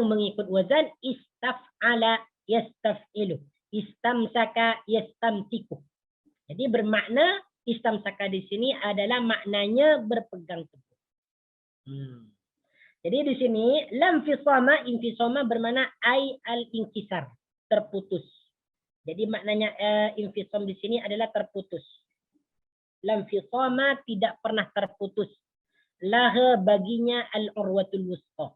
mengikut wazan istaf'ala yastaf'ilu. Istamsaka yastamsiku. Jadi bermakna istamsaka di sini adalah maknanya berpegang teguh. Jadi di sini lam fisama, infisama bermakna ay al-inkisar, terputus. Jadi maknanya infisam di sini adalah terputus. Lam fisama, tidak pernah terputus. Laha, baginya al-urwatul wuthqa.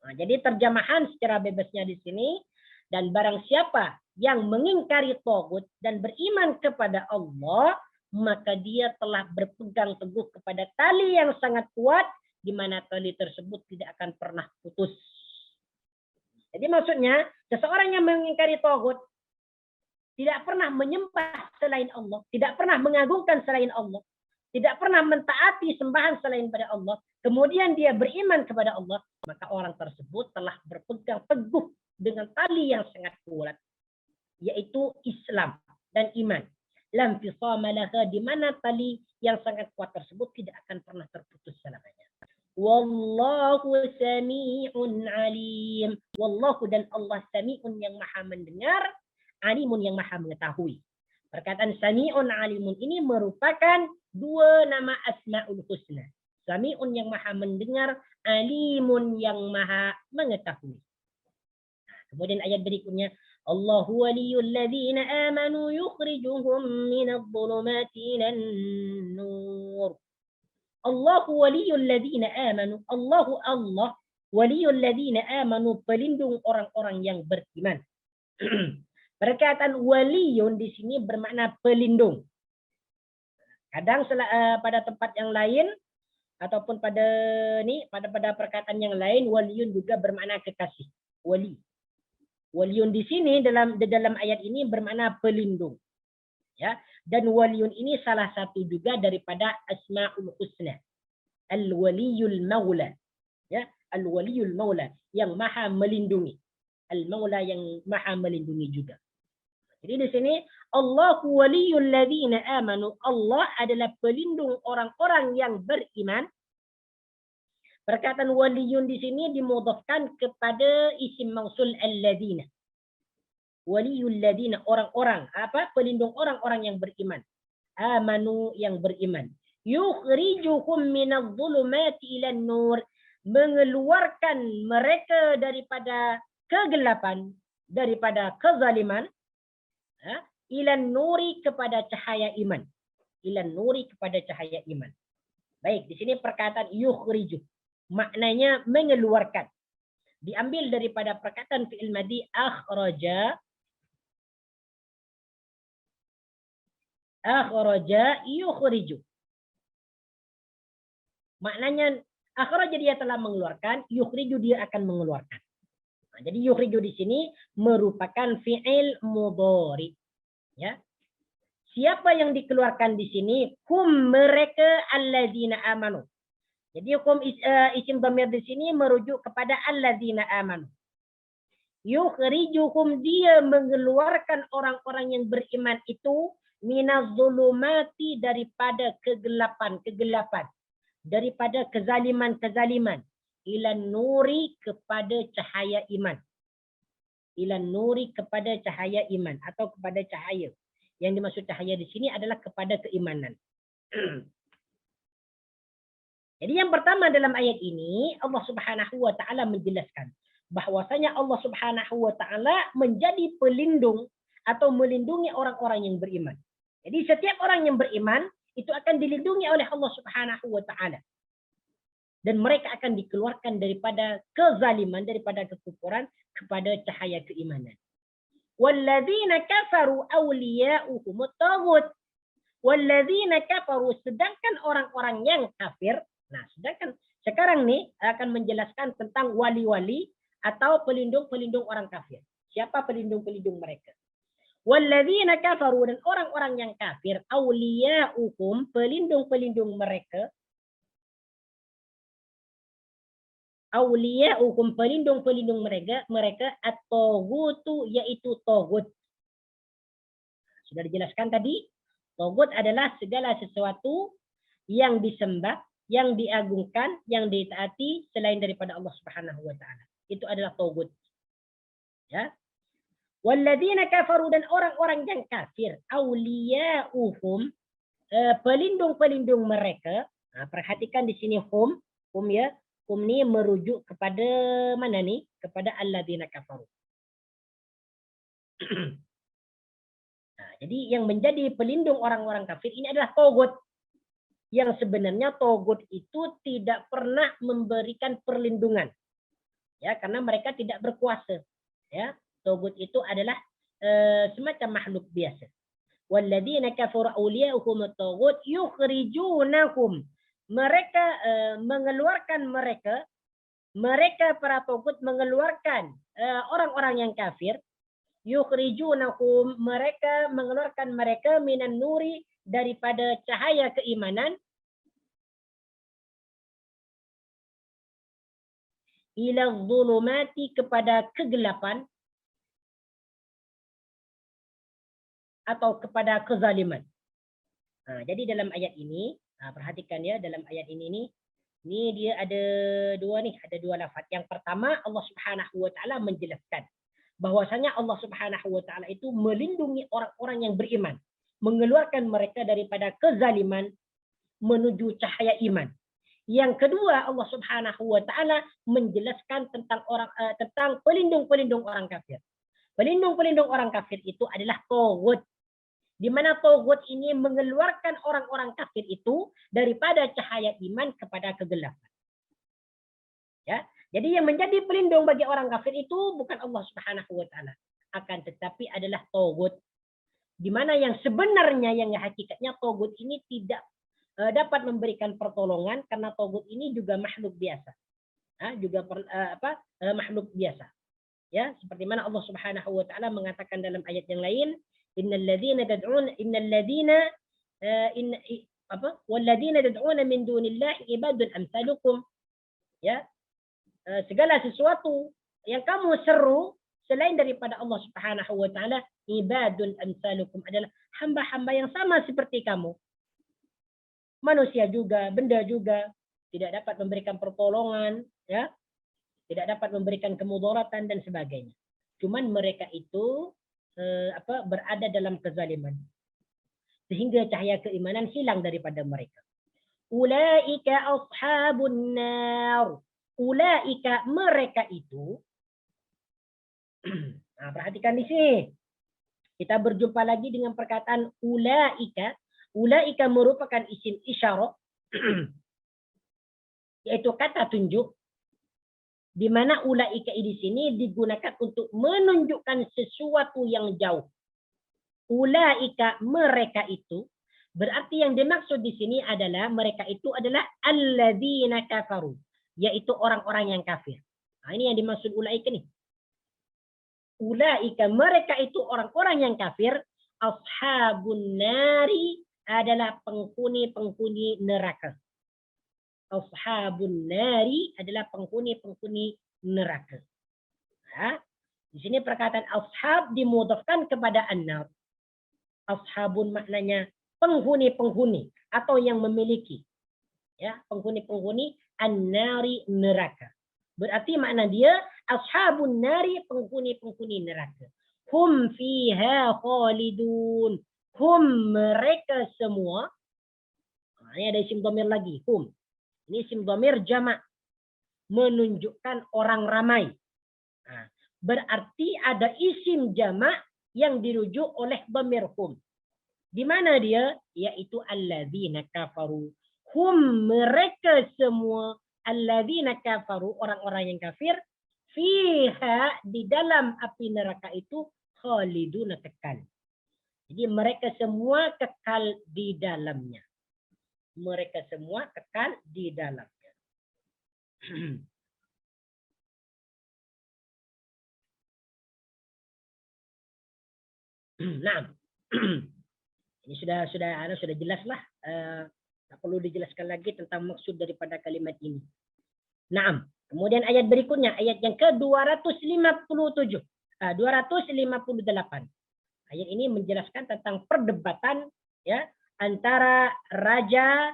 Nah, jadi terjemahan secara bebasnya di sini, dan barang siapa yang mengingkari tagut dan beriman kepada Allah, maka dia telah berpegang teguh kepada tali yang sangat kuat, di mana tali tersebut tidak akan pernah putus. Jadi maksudnya, seseorang yang mengingkari tagut, tidak pernah menyembah selain Allah, tidak pernah mengagungkan selain Allah, tidak pernah mentaati sembahan selain pada Allah, kemudian dia beriman kepada Allah, maka orang tersebut telah berpegang teguh dengan tali yang sangat kuat, yaitu Islam dan iman. Lam fisama laha, di mana tali yang sangat kuat tersebut tidak akan pernah terputus selamanya. Wallahu sami'un alim. Wallahu, dan Allah, sami'un, yang maha mendengar, alimun, yang maha mengetahui. Perkataan sami'un alimun ini merupakan dua nama asma'ul husna. Sami'un yang maha mendengar, alimun yang maha mengetahui. Kemudian ayat berikutnya, Allahu waliyul ladzina amanu yukhrijuhum minadh dhulumati ilan nur. Allahu waliyul ladzina amanu. Allahu Allah waliyul ladzina amanu, pelindung orang-orang yang beriman. Perkataan waliyun di sini bermakna pelindung. Kadang pada tempat yang lain ataupun pada perkataan yang lain, waliyun juga bermakna kekasih. Wali. Waliyun di sini dalam ayat ini bermakna pelindung. Ya, dan waliyun ini salah satu juga daripada Asmaul Husna. Al-Waliyul Maula. Ya, Al-Waliyul Maula yang maha melindungi. Al-Maula yang maha melindungi juga. Jadi di sini Allahu waliyul ladzina amanu. Allah adalah pelindung orang-orang yang beriman. Perkataan waliyun di sini dimudhafkan kepada isim mausul alladzina. Waliyul ladzina, orang-orang, pelindung orang-orang yang beriman. Amanu, yang beriman. Yukhrijuhum minadh dhulumati ilan nur, mengeluarkan mereka daripada kegelapan, daripada kezaliman, ilan nuri, kepada cahaya iman. Ilan nuri, kepada cahaya iman. Baik, di sini perkataan yukhriju maknanya mengeluarkan. Diambil daripada perkataan fi'il madhi akhraja. Akhraja yukhriju. Maknanya akhraja dia telah mengeluarkan, yukhriju dia akan mengeluarkan. Nah, jadi yukhriju di sini merupakan fi'il mudhari. Ya. Siapa yang dikeluarkan di sini? Hum, mereka, alladzina amanu. Jadi hukum isim dhamir di sini merujuk kepada alladzina amanu. Yukhrijuhum, dia mengeluarkan orang-orang yang beriman itu minaz zulumati, daripada kegelapan, daripada kezaliman, ilan nuri, kepada cahaya iman. Ilan nuri, kepada cahaya iman atau kepada cahaya. Yang dimaksud cahaya di sini adalah kepada keimanan. Jadi yang pertama dalam ayat ini Allah Subhanahu wa taala menjelaskan bahwasanya Allah Subhanahu wa taala menjadi pelindung atau melindungi orang-orang yang beriman. Jadi setiap orang yang beriman itu akan dilindungi oleh Allah Subhanahu wa taala. Dan mereka akan dikeluarkan daripada kezaliman, daripada kekufuran, kepada cahaya keimanan. Walladzina kafaru awliya'uhum at-taghut. Walladzina kafaru, sedangkan orang-orang yang kafir. Nah, sedangkan sekarang nih akan menjelaskan tentang wali-wali atau pelindung-pelindung orang kafir. Siapa pelindung-pelindung mereka? Walladzina kafaru, dan orang-orang yang kafir, awliya'uhum, pelindung-pelindung mereka. Awliya'uhum, pelindung-pelindung mereka at-taghutu, yaitu taghut. Sudah dijelaskan tadi, taghut adalah segala sesuatu yang disembah, yang diagungkan, yang ditaati selain daripada Allah Subhanahu wa taala. Itu adalah taghut. Ya. Walladzina kafaru, dan orang-orang yang kafir, awliya'uhum, pelindung-pelindung mereka. Nah, perhatikan di sini hum ya. Hum ini merujuk kepada mana nih? Kepada alladzina kafaru. Nah, jadi yang menjadi pelindung orang-orang kafir ini adalah taghut. Yang sebenarnya taghut itu tidak pernah memberikan perlindungan. Ya, karena mereka tidak berkuasa. Ya, taghut itu adalah semacam makhluk biasa. Walladzina kafaru awliya'uhum at-taghut yukhrijunahum. Mereka mengeluarkan mereka para taghut mengeluarkan orang-orang yang kafir. Yukhrijunahum, mereka mengeluarkan mereka minan nuri, daripada cahaya keimanan, ila dhulumati, kepada kegelapan atau kepada kezaliman. Nah, jadi dalam ayat ini, perhatikan ya, dalam ayat ini dia ada dua lafaz. Yang pertama, Allah Subhanahu wa taala menjelaskan bahwasanya Allah Subhanahu wa taala itu melindungi orang-orang yang beriman, mengeluarkan mereka daripada kezaliman menuju cahaya iman. Yang kedua, Allah Subhanahu wa taala menjelaskan tentang tentang pelindung-pelindung orang kafir. Pelindung-pelindung orang kafir itu adalah taghut. Di mana taghut ini mengeluarkan orang-orang kafir itu daripada cahaya iman kepada kegelapan. Ya. Jadi yang menjadi pelindung bagi orang kafir itu bukan Allah Subhanahu wa taala, akan tetapi adalah taghut. Di mana yang sebenarnya yang hakikatnya taghut ini tidak dapat memberikan pertolongan karena taghut ini juga makhluk biasa. Juga makhluk biasa. Ya, seperti mana Allah Subhanahu wa taala mengatakan dalam ayat yang lain, walladzina tad'una min dunillahi ibadun amsalukum. Ya. Segala sesuatu yang kamu seru selain daripada Allah Subhanahu wa taala, ibadun amsalukum, adalah hamba-hamba yang sama seperti kamu. Manusia juga, benda juga, tidak dapat memberikan pertolongan, ya, tidak dapat memberikan kemudaratan dan sebagainya. Cuman mereka itu berada dalam kezaliman, sehingga cahaya keimanan hilang daripada mereka. Ulaika ashabun nar. Ulaika, mereka itu. Nah, perhatikan di sini. Kita berjumpa lagi dengan perkataan ulaika. Ulaika merupakan isim isyarah, yaitu kata tunjuk, di mana ulaika di sini digunakan untuk menunjukkan sesuatu yang jauh. Ulaika, mereka itu, berarti yang dimaksud di sini adalah mereka itu adalah alladzina kafaru, yaitu orang-orang yang kafir. Nah, ini yang dimaksud ulaika nih. Ulaika, mereka itu orang-orang yang kafir, ashabun nari, adalah penghuni-penghuni neraka. Ashabun nari adalah penghuni-penghuni neraka. Nah, di sini perkataan ashab dimudhafkan kepada an-nar. Ashabun maknanya penghuni-penghuni atau yang memiliki. Ya, penghuni-penghuni an-nari, neraka. Berarti makna dia ashabun nari, penghuni-penghuni neraka. Hum fiha khalidun. Hum, mereka semua. Ini ada isim dhamir lagi, hum. Ini isim dhamir jamak, menunjukkan orang ramai. Nah, berarti ada isim jamak yang dirujuk oleh dhamir hum. Di mana dia? Yaitu alladzina kafaru. Hum, mereka semua, alladzina kafaru, orang-orang yang kafir, fiha, di dalam api neraka itu, khaliduna, kekal. Jadi mereka semua kekal di dalamnya. Mereka semua kekal di dalamnya. Nah, ini sudah jelas lah. Tak perlu dijelaskan lagi tentang maksud daripada kalimat ini. Nah, kemudian ayat berikutnya, ayat yang ke-257, 258. Ayat ini menjelaskan tentang perdebatan, ya, antara Raja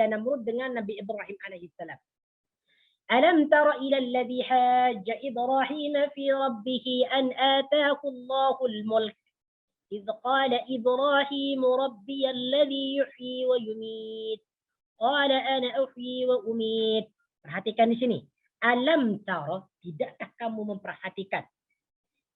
Namrud dengan Nabi Ibrahim alaihissalam. Alam tara ila alladhi hajja Ibrahim fi rabbih an ataahu Allahul mulk idh qala Ibrahim rabbi alladhi yuhyi wa yumiit qala ana uhyi wa umiit. Perhatikan di sini. Alam tara, tidakkah kamu memperhatikan?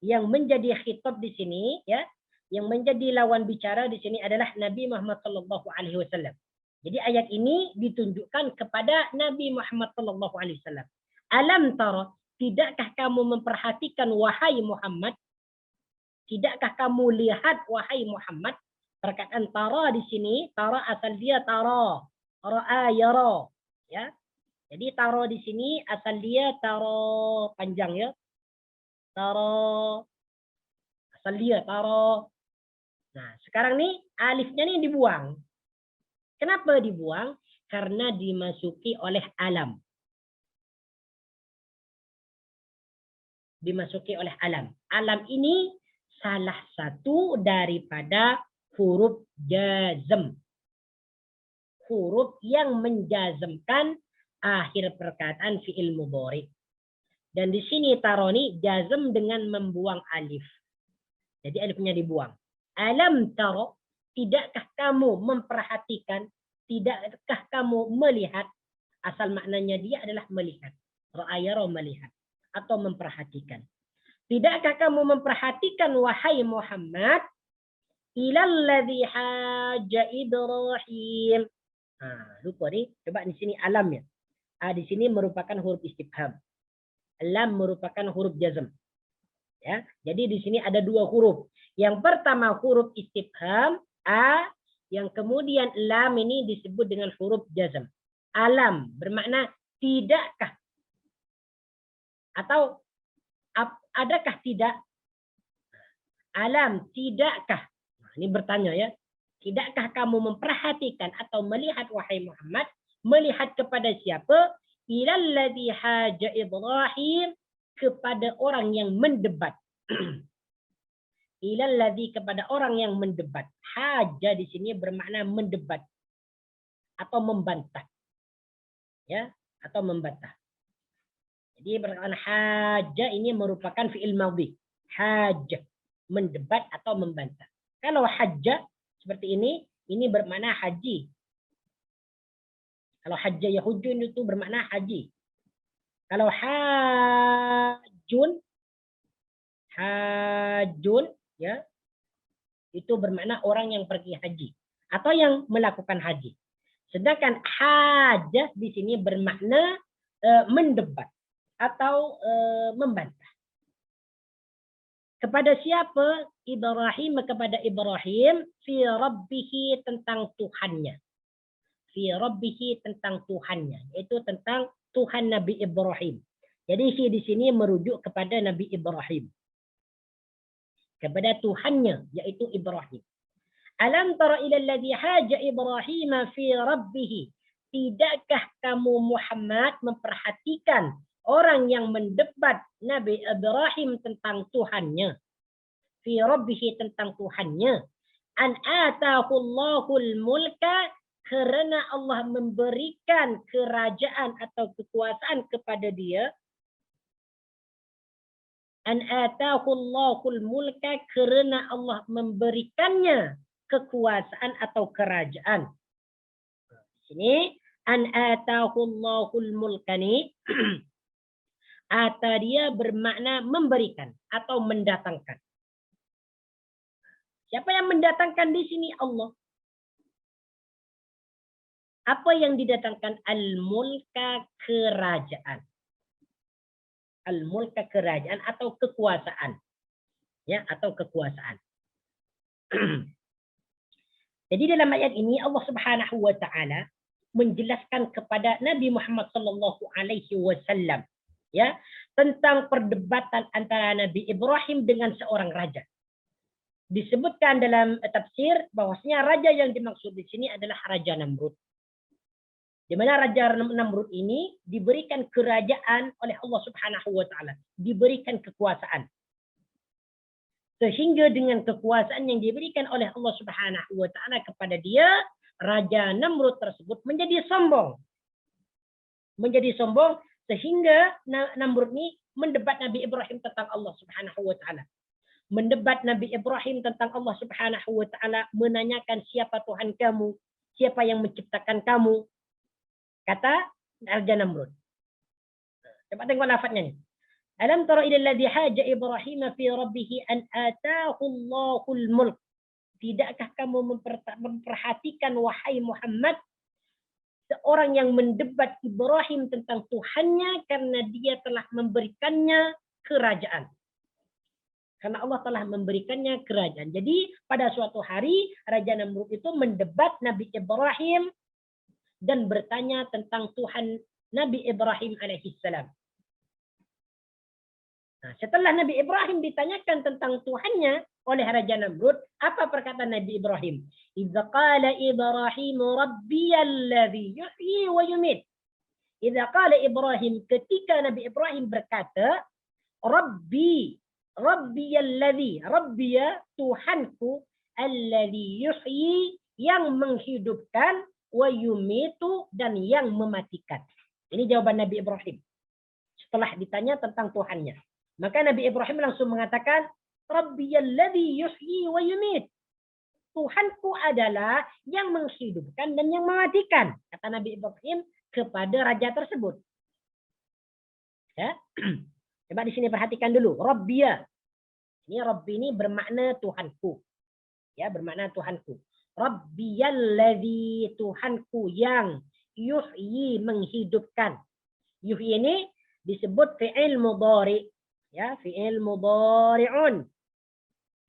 Yang menjadi khitab di sini, ya, yang menjadi lawan bicara di sini adalah Nabi Muhammad sallallahu alaihi wasallam. Jadi ayat ini ditunjukkan kepada Nabi Muhammad sallallahu alaihi wasallam. Alam tara, tidakkah kamu memperhatikan wahai Muhammad? Tidakkah kamu lihat wahai Muhammad? Perkataan tara di sini, tara asal dia tara, ra'a yara, ya. Jadi tara di sini asal dia tara, panjang, ya. Tara, asal dia tara. Nah, sekarang nih alifnya nih dibuang. Kenapa dibuang? Karena dimasuki oleh alam. Dimasuki oleh alam. Alam ini salah satu daripada huruf jazm. Huruf yang menjazmkan akhir perkataan fi'il mudhari. Dan di sini taroni jazm dengan membuang alif. Jadi alifnya dibuang. Alam taro, tidakkah kamu memperhatikan? tidakkah kamu melihat? Asal maknanya dia adalah melihat. Ra'ayara melihat atau memperhatikan. Tidakkah kamu memperhatikan wahai Muhammad ilalladzi haja Ibrahim. Lupa nih, coba di sini alam ya. Di sini merupakan huruf istifham. Lam merupakan huruf jazm. Ya, jadi di sini ada dua huruf. Yang pertama huruf istifham a, yang kemudian lam ini disebut dengan huruf jazm. Alam bermakna tidakkah atau adakah tidak? Alam tidakkah? Ini bertanya ya. Tidakkah kamu memperhatikan atau melihat wahai Muhammad? Melihat kepada siapa? Ilalladzi haja Ibrahim, kepada orang yang mendebat. Ilalladzi, kepada orang yang mendebat. Haja di sini bermakna mendebat atau membantah. Ya, atau membantah. Jadi perkataan haja ini merupakan fi'il madhi. Haja, mendebat atau membantah. Kalau hajja seperti ini bermakna haji. Kalau hajja yahujun itu bermakna haji. Kalau hajun ya, itu bermakna orang yang pergi haji atau yang melakukan haji. Sedangkan hajah di sini bermakna mendebat atau membantah. Kepada siapa? Ibrahim, kepada Ibrahim fi rabbihi, tentang Tuhannya. Fi rabbihi, tentang Tuhannya, yaitu tentang Tuhan Nabi Ibrahim. Jadi di sini merujuk kepada Nabi Ibrahim. Kepada Tuhannya, yaitu Ibrahim. Alam tara ila alladhi haja Ibrahim fi rabbih. Tidakkah kamu Muhammad memperhatikan orang yang mendebat Nabi Ibrahim tentang Tuhannya? Fi rabbih, tentang Tuhannya. An atahu Allahul mulka, karena Allah memberikan kerajaan atau kekuasaan kepada dia. An atahu Allahul mulka, karena Allah memberikannya kekuasaan atau kerajaan. Sini an atahu Allahul mulka ni ata dia bermakna memberikan atau mendatangkan. Siapa yang mendatangkan di sini? Allah. Apa yang didatangkan? Al-mulka, kerajaan. Al-mulka, kerajaan atau kekuasaan. Ya, atau kekuasaan. Jadi dalam ayat ini Allah Subhanahu wa taala menjelaskan kepada Nabi Muhammad sallallahu alaihi wasallam ya, tentang perdebatan antara Nabi Ibrahim dengan seorang raja. Disebutkan dalam tafsir bahwasanya raja yang dimaksud di sini adalah Raja Namrud. Di mana Raja Namrud ini diberikan kerajaan oleh Allah Subhanahu wa taala, diberikan kekuasaan. Sehingga dengan kekuasaan yang diberikan oleh Allah Subhanahu wa taala kepada dia, Raja Namrud tersebut menjadi sombong. Menjadi sombong sehingga Namrud ini mendebat Nabi Ibrahim tentang Allah Subhanahu wa taala. Mendebat Nabi Ibrahim tentang Allah Subhanahu wa taala, menanyakan siapa Tuhan kamu, siapa yang menciptakan kamu. Kata Raja Namrud. Coba tengok lafaznya ni. Alam tara ila alladhi haja Ibrahim fi rabbih an ataahu Allahul mulk. Tidakkah kamu memperhatikan wahai Muhammad seorang yang mendebat Ibrahim tentang Tuhannya karena dia telah memberikannya kerajaan. Karena Allah telah memberikannya kerajaan. Jadi pada suatu hari Raja Namrud itu mendebat Nabi Ibrahim dan bertanya tentang Tuhan Nabi Ibrahim alaihissalam. Nah, setelah Nabi Ibrahim ditanyakan tentang Tuhannya oleh Raja Namrud, apa perkataan Nabi Ibrahim? Idza qala Ibrahim rabbiyalladzi yuhyi wa yumit. Idza qala Ibrahim, ketika Nabi Ibrahim berkata, Rabbiyalladzi, Rabbiya, Tuhanku, alladzi yuhyi, yang menghidupkan, wa yumitu, dan yang mematikan. Ini jawaban Nabi Ibrahim setelah ditanya tentang Tuhannya. Maka Nabi Ibrahim langsung mengatakan, Rabbiyalladzi yuhyi wa yumit. Tuhanku adalah yang menghidupkan dan yang mematikan, kata Nabi Ibrahim kepada raja tersebut. Ya. Coba di sini perhatikan dulu, Rabbia. Ini Rabbi ini bermakna Tuhanku. Ya, bermakna Tuhanku. Rabbiyalladzi, Tuhanku yang yuhyi, menghidupkan. Yuhyi ini disebut fi'il mudhari. Ya, fi'il mudhari'un.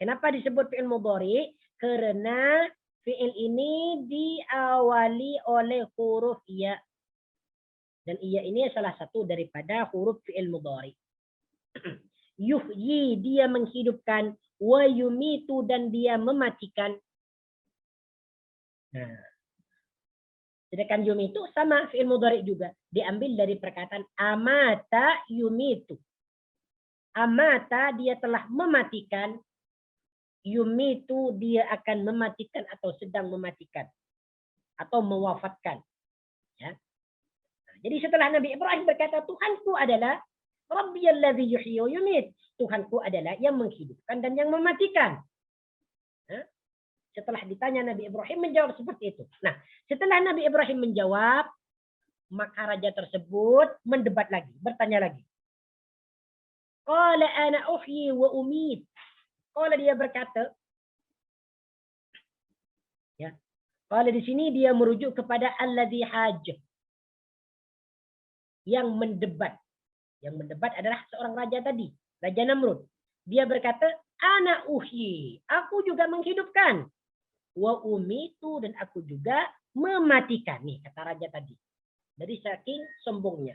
Kenapa disebut fi'il mudhari? Karena fi'il ini diawali oleh huruf ya. Dan iya ini salah satu daripada huruf fi'il mudhari. Yuhyi, dia menghidupkan, wa yumitu, dan dia mematikan. Nah, sedangkan yumitu sama fi'il mudhari juga, diambil dari perkataan amata yumitu. Amata, dia telah mematikan. Yumitu, dia akan mematikan atau sedang mematikan atau mewafatkan. Ya. Jadi setelah Nabi Ibrahim berkata, Tuhanku adalah Rabbiyalladzi yuhyi wa yumit. Tuhanku adalah yang menghidupkan dan yang mematikan. Nah, setelah ditanya, Nabi Ibrahim menjawab seperti itu. Nah, setelah Nabi Ibrahim menjawab, maka raja tersebut mendebat lagi, bertanya lagi. Qala ana uhyi wa umit. Qala, dia berkata, ya. Qala di sini dia merujuk kepada alladzi hajj, yang mendebat. Yang mendebat adalah seorang raja tadi, Raja Namrud. Dia berkata, ana uhyi, aku juga menghidupkan. Wa umitu, dan aku juga mematikan. Nih kata raja tadi. Dari saking sombongnya.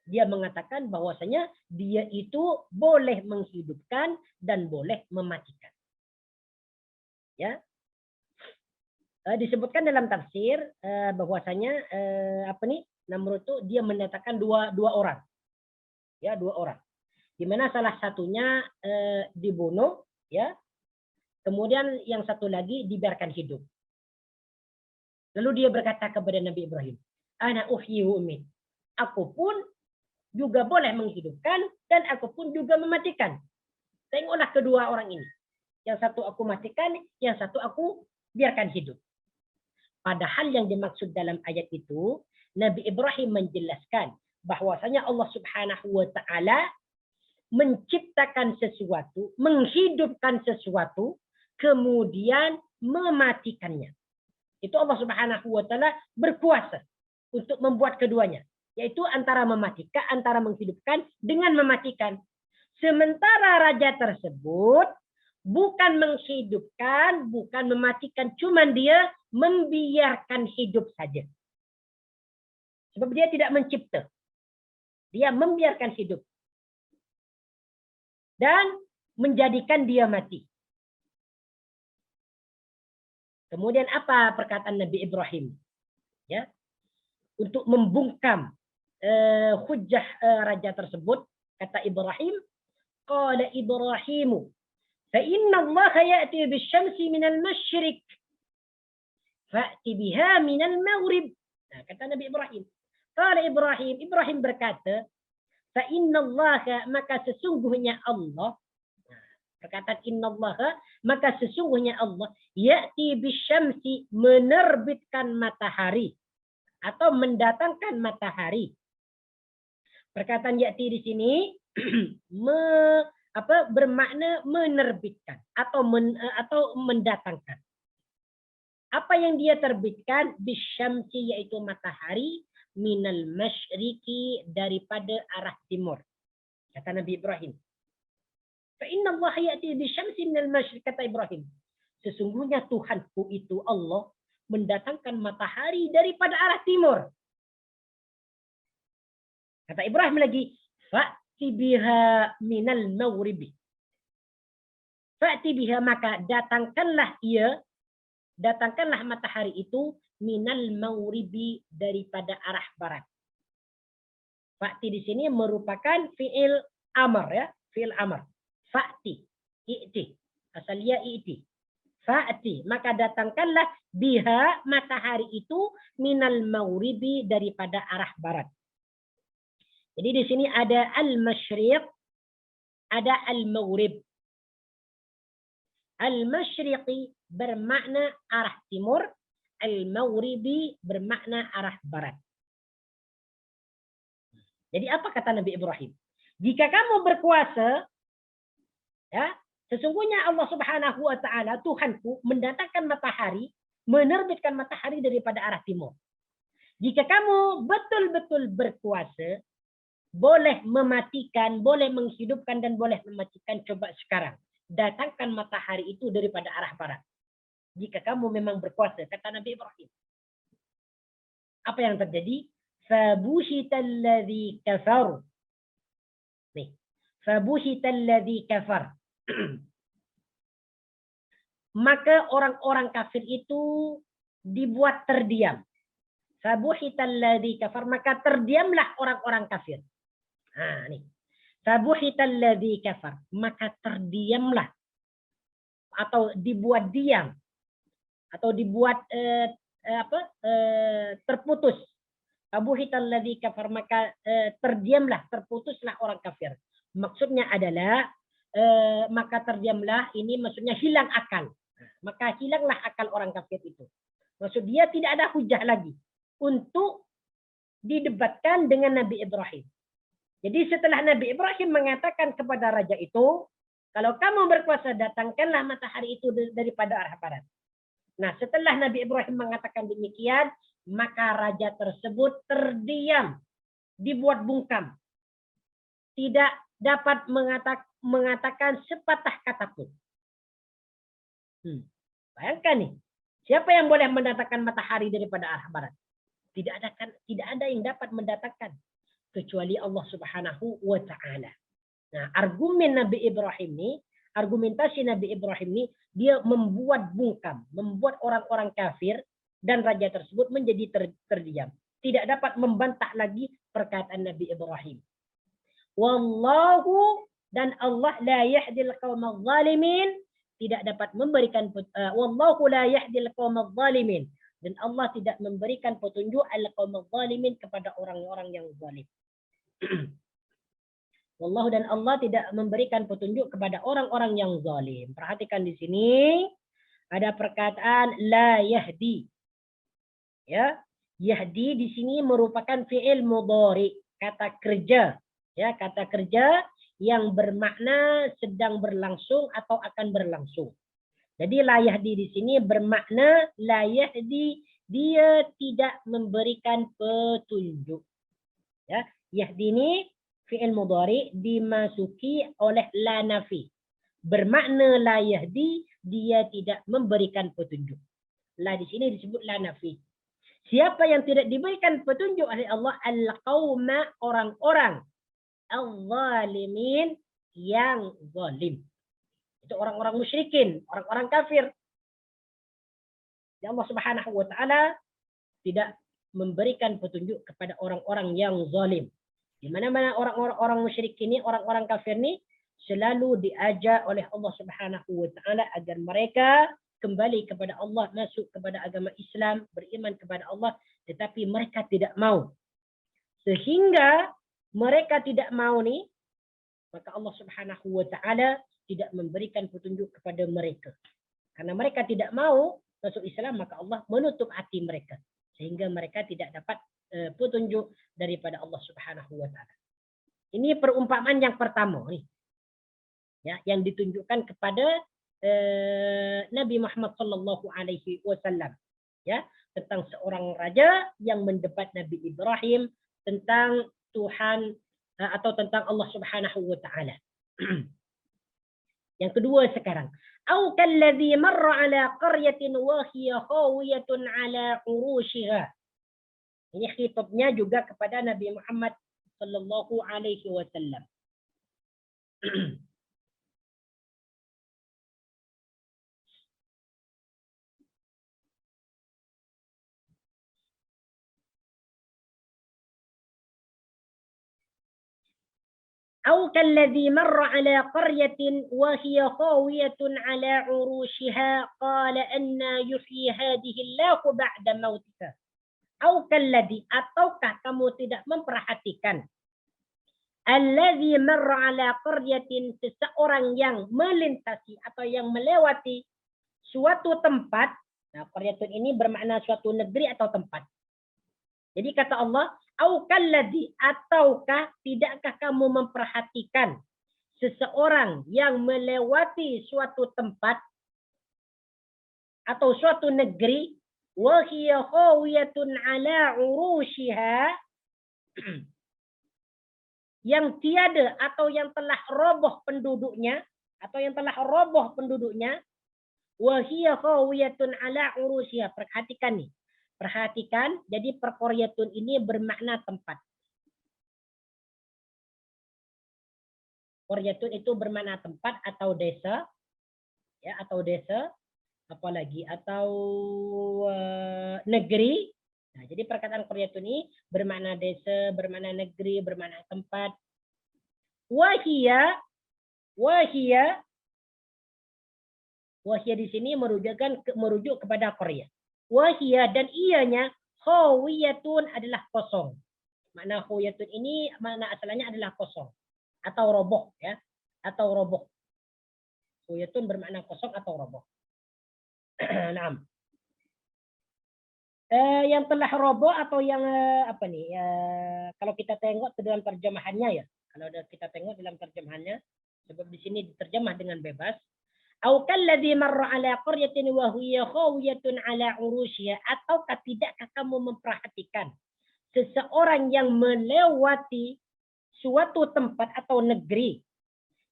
Dia mengatakan bahwasanya dia itu boleh menghidupkan dan boleh mematikan. Ya. Disebutkan dalam tafsir bahwasanya Namrud itu dia mendatangkan dua orang. Ya, dua orang. Di mana salah satunya dibunuh, ya. Kemudian yang satu lagi dibiarkan hidup. Lalu dia berkata kepada Nabi Ibrahim, ana uhyi wa umit. Aku pun juga boleh menghidupkan dan aku pun juga mematikan. Tengoklah kedua orang ini. Yang satu aku matikan, yang satu aku biarkan hidup. Padahal yang dimaksud dalam ayat itu, Nabi Ibrahim menjelaskan bahwasanya Allah Subhanahu wa taala menciptakan sesuatu, menghidupkan sesuatu, kemudian mematikannya. Itu Allah Subhanahu wa taala berkuasa untuk membuat keduanya, yaitu antara mematikan, antara menghidupkan dengan mematikan. Sementara raja tersebut bukan menghidupkan, bukan mematikan, cuman dia membiarkan hidup saja. Sebab dia tidak mencipta. Dia membiarkan hidup. Dan menjadikan dia mati. Kemudian apa perkataan Nabi Ibrahim? Ya, untuk membungkam hujjah raja tersebut, kata Ibrahim, qala Ibrahimu, fa inna Allah ya'ti bisyamsi minal masyriq, fa'ti biha minal maghrib. Nah, kata Nabi Ibrahim. Qala Ibrahim, Ibrahim berkata, fa inna Allah, maka sesungguhnya Allah, perkataan inna Allah, maka sesungguhnya Allah, ya'ti bisyamsi, menerbitkan matahari atau mendatangkan matahari. Perkataan ya'ti di sini bermakna menerbitkan atau mendatangkan. Apa yang dia terbitkan? Bisyamsi, yaitu matahari, minal masyriqi, daripada arah timur. Kata Nabi Ibrahim. Fa inna Allah ya'ti bisyamsi minal masyriq, kata Ibrahim. Sesungguhnya Tuhanku itu Allah mendatangkan matahari daripada arah timur. Kata Ibrahim lagi, fa'ti biha minal maghribi. Fa'ti biha, maka datangkanlah matahari itu minal maghribi, daripada arah barat. Fa'ti di sini merupakan fi'il amar, ya, fi'il amar. Fa'ti, i'ti, asalnya i'ti. Fa'ti, maka datangkanlah biha, matahari itu, minal maghribi, daripada arah barat. Jadi di sini ada al-masyriq, ada al-maghrib. Al-masyriqi, bermakna arah timur, al-maghribi bermakna arah barat. Jadi apa kata Nabi Ibrahim? Jika kamu berkuasa, ya, sesungguhnya Allah Subhanahu wa taala, Tuhanku, mendatangkan matahari, menerbitkan matahari daripada arah timur. Jika kamu betul-betul berkuasa, boleh mematikan, boleh menghidupkan, dan boleh mematikan, coba sekarang. Datangkan matahari itu daripada arah barat. Jika kamu memang berkuasa, kata Nabi Ibrahim. Apa yang terjadi? Fabuhital ladzi kafar. Nih. Fabuhital ladzi kafar. Maka orang-orang kafir itu dibuat terdiam. Fabuhital ladzi kafar, maka terdiamlah orang-orang kafir. Nah, nih. Fabuhital ladzi kafar, maka terdiamlah atau dibuat diam atau dibuat terputus. Fabuhital ladzi kafar, maka terdiamlah, terputuslah orang kafir. Maksudnya adalah maka terdiamlah, ini maksudnya hilang akal. Maka hilanglah akal orang kafir itu. Maksud dia tidak ada hujah lagi untuk didebatkan dengan Nabi Ibrahim. Jadi setelah Nabi Ibrahim mengatakan kepada raja itu, kalau kamu berkuasa, datangkanlah matahari itu daripada arah barat. Nah, setelah Nabi Ibrahim mengatakan demikian, maka raja tersebut terdiam, dibuat bungkam. Tidak dapat mengatakan sepatah kata pun. Bayangkan nih, siapa yang boleh mendatangkan matahari daripada arah barat? Tidak ada yang dapat mendatangkan kecuali Allah Subhanahu wa taala. Nah, argumentasi Nabi Ibrahim ini, dia membuat bungkam, membuat orang-orang kafir dan raja tersebut menjadi terdiam. Tidak dapat membantah lagi perkataan Nabi Ibrahim. Wallahu, dan Allah, la yahdil qaumadz zalimin, tidak dapat memberikan wallahu la yahdil qaumadz zalimin, dan Allah tidak memberikan petunjuk al-qaumadz zalimin kepada orang-orang yang zalim. Wallahu, dan Allah tidak memberikan petunjuk kepada orang-orang yang zalim. Perhatikan di sini ada perkataan la yahdi. Ya, yahdi di sini merupakan fi'il mudhari, kata kerja. Ya, kata kerja yang bermakna sedang berlangsung atau akan berlangsung. Jadi la yahdi di sini bermakna la yahdi, dia tidak memberikan petunjuk. Ya, yahdi ini fi'il mudhari dimasuki oleh la nafi. Bermakna la yahdi, dia tidak memberikan petunjuk. La di sini disebut la nafi. Siapa yang tidak diberikan petunjuk oleh Allah? Al-qauma, orang-orang. Al-zalimin, yang zalim. Itu orang-orang musyrikin, orang-orang kafir. Ya, Allah Subhanahu wa taala tidak memberikan petunjuk kepada orang-orang yang zalim. Di mana-mana orang-orang musyrik ini, orang-orang kafir ini selalu diajak oleh Allah Subhanahu wa taala agar mereka kembali kepada Allah, masuk kepada agama Islam, beriman kepada Allah, tetapi mereka tidak mau. Sehingga mereka tidak mau nih, maka Allah Subhanahu wa taala tidak memberikan petunjuk kepada mereka. Karena mereka tidak mau masuk Islam, maka Allah menutup hati mereka sehingga mereka tidak dapat petunjuk daripada Allah Subhanahu wa taala. Ini perumpamaan yang pertama nih. Ya, yang ditunjukkan kepada Nabi Muhammad sallallahu alaihi wasallam, ya, tentang seorang raja yang mendebat Nabi Ibrahim tentang Tuhan atau tentang Allah Subhanahu wa taala. Yang kedua sekarang, au kalladzi marra ala qaryatin wa hiya khawiyatun ala urushiha. Ini khitabnya juga kepada Nabi Muhammad sallallahu alaihi wasallam. أو كالذي مر على قرية وهي خاوية على عروشها قال أنى يحيي هذه الله بعد موتها. أو كالذي, ataukah kamu tidak memperhatikan alladzi marra ala qaryatin, seseorang yang melintasi atau yang melewati suatu tempat. Nah, qaryatun ini bermakna suatu negeri atau tempat. Jadi kata Allah, au kalladzi, ataukah tidakkah kamu memperhatikan seseorang yang melewati suatu tempat atau suatu negeri, wa hiya khawiyatun ala urushiha, yang tiada atau yang telah roboh penduduknya, wa hiya khawiyatun ala urushiha. Perhatikan nih. Perhatikan, jadi qaryatun ini bermakna tempat. Qaryatun itu bermakna tempat atau desa, ya, atau desa, apalagi atau negeri. Nah, jadi perkataan qaryatun ini bermakna desa, bermakna negeri, bermakna tempat. Wahia di sini merujuk kepada qaryah. Wahia, dan ianya khawiyatun adalah kosong. Makna khawiyatun ini makna asalnya adalah kosong atau roboh, ya, atau roboh. Khawiyatun bermakna kosong atau roboh. Nah, yang telah roboh atau yang apa nih? Kalau kita tengok ke dalam terjemahannya, ya, kalau kita tengok dalam terjemahannya, sebab di sini diterjemah dengan bebas. Au kalladzi marra ala qaryatin wa hiya khawiyatun ala urushiha, ataukah tidakkah kamu memperhatikan seseorang yang melewati suatu tempat atau negeri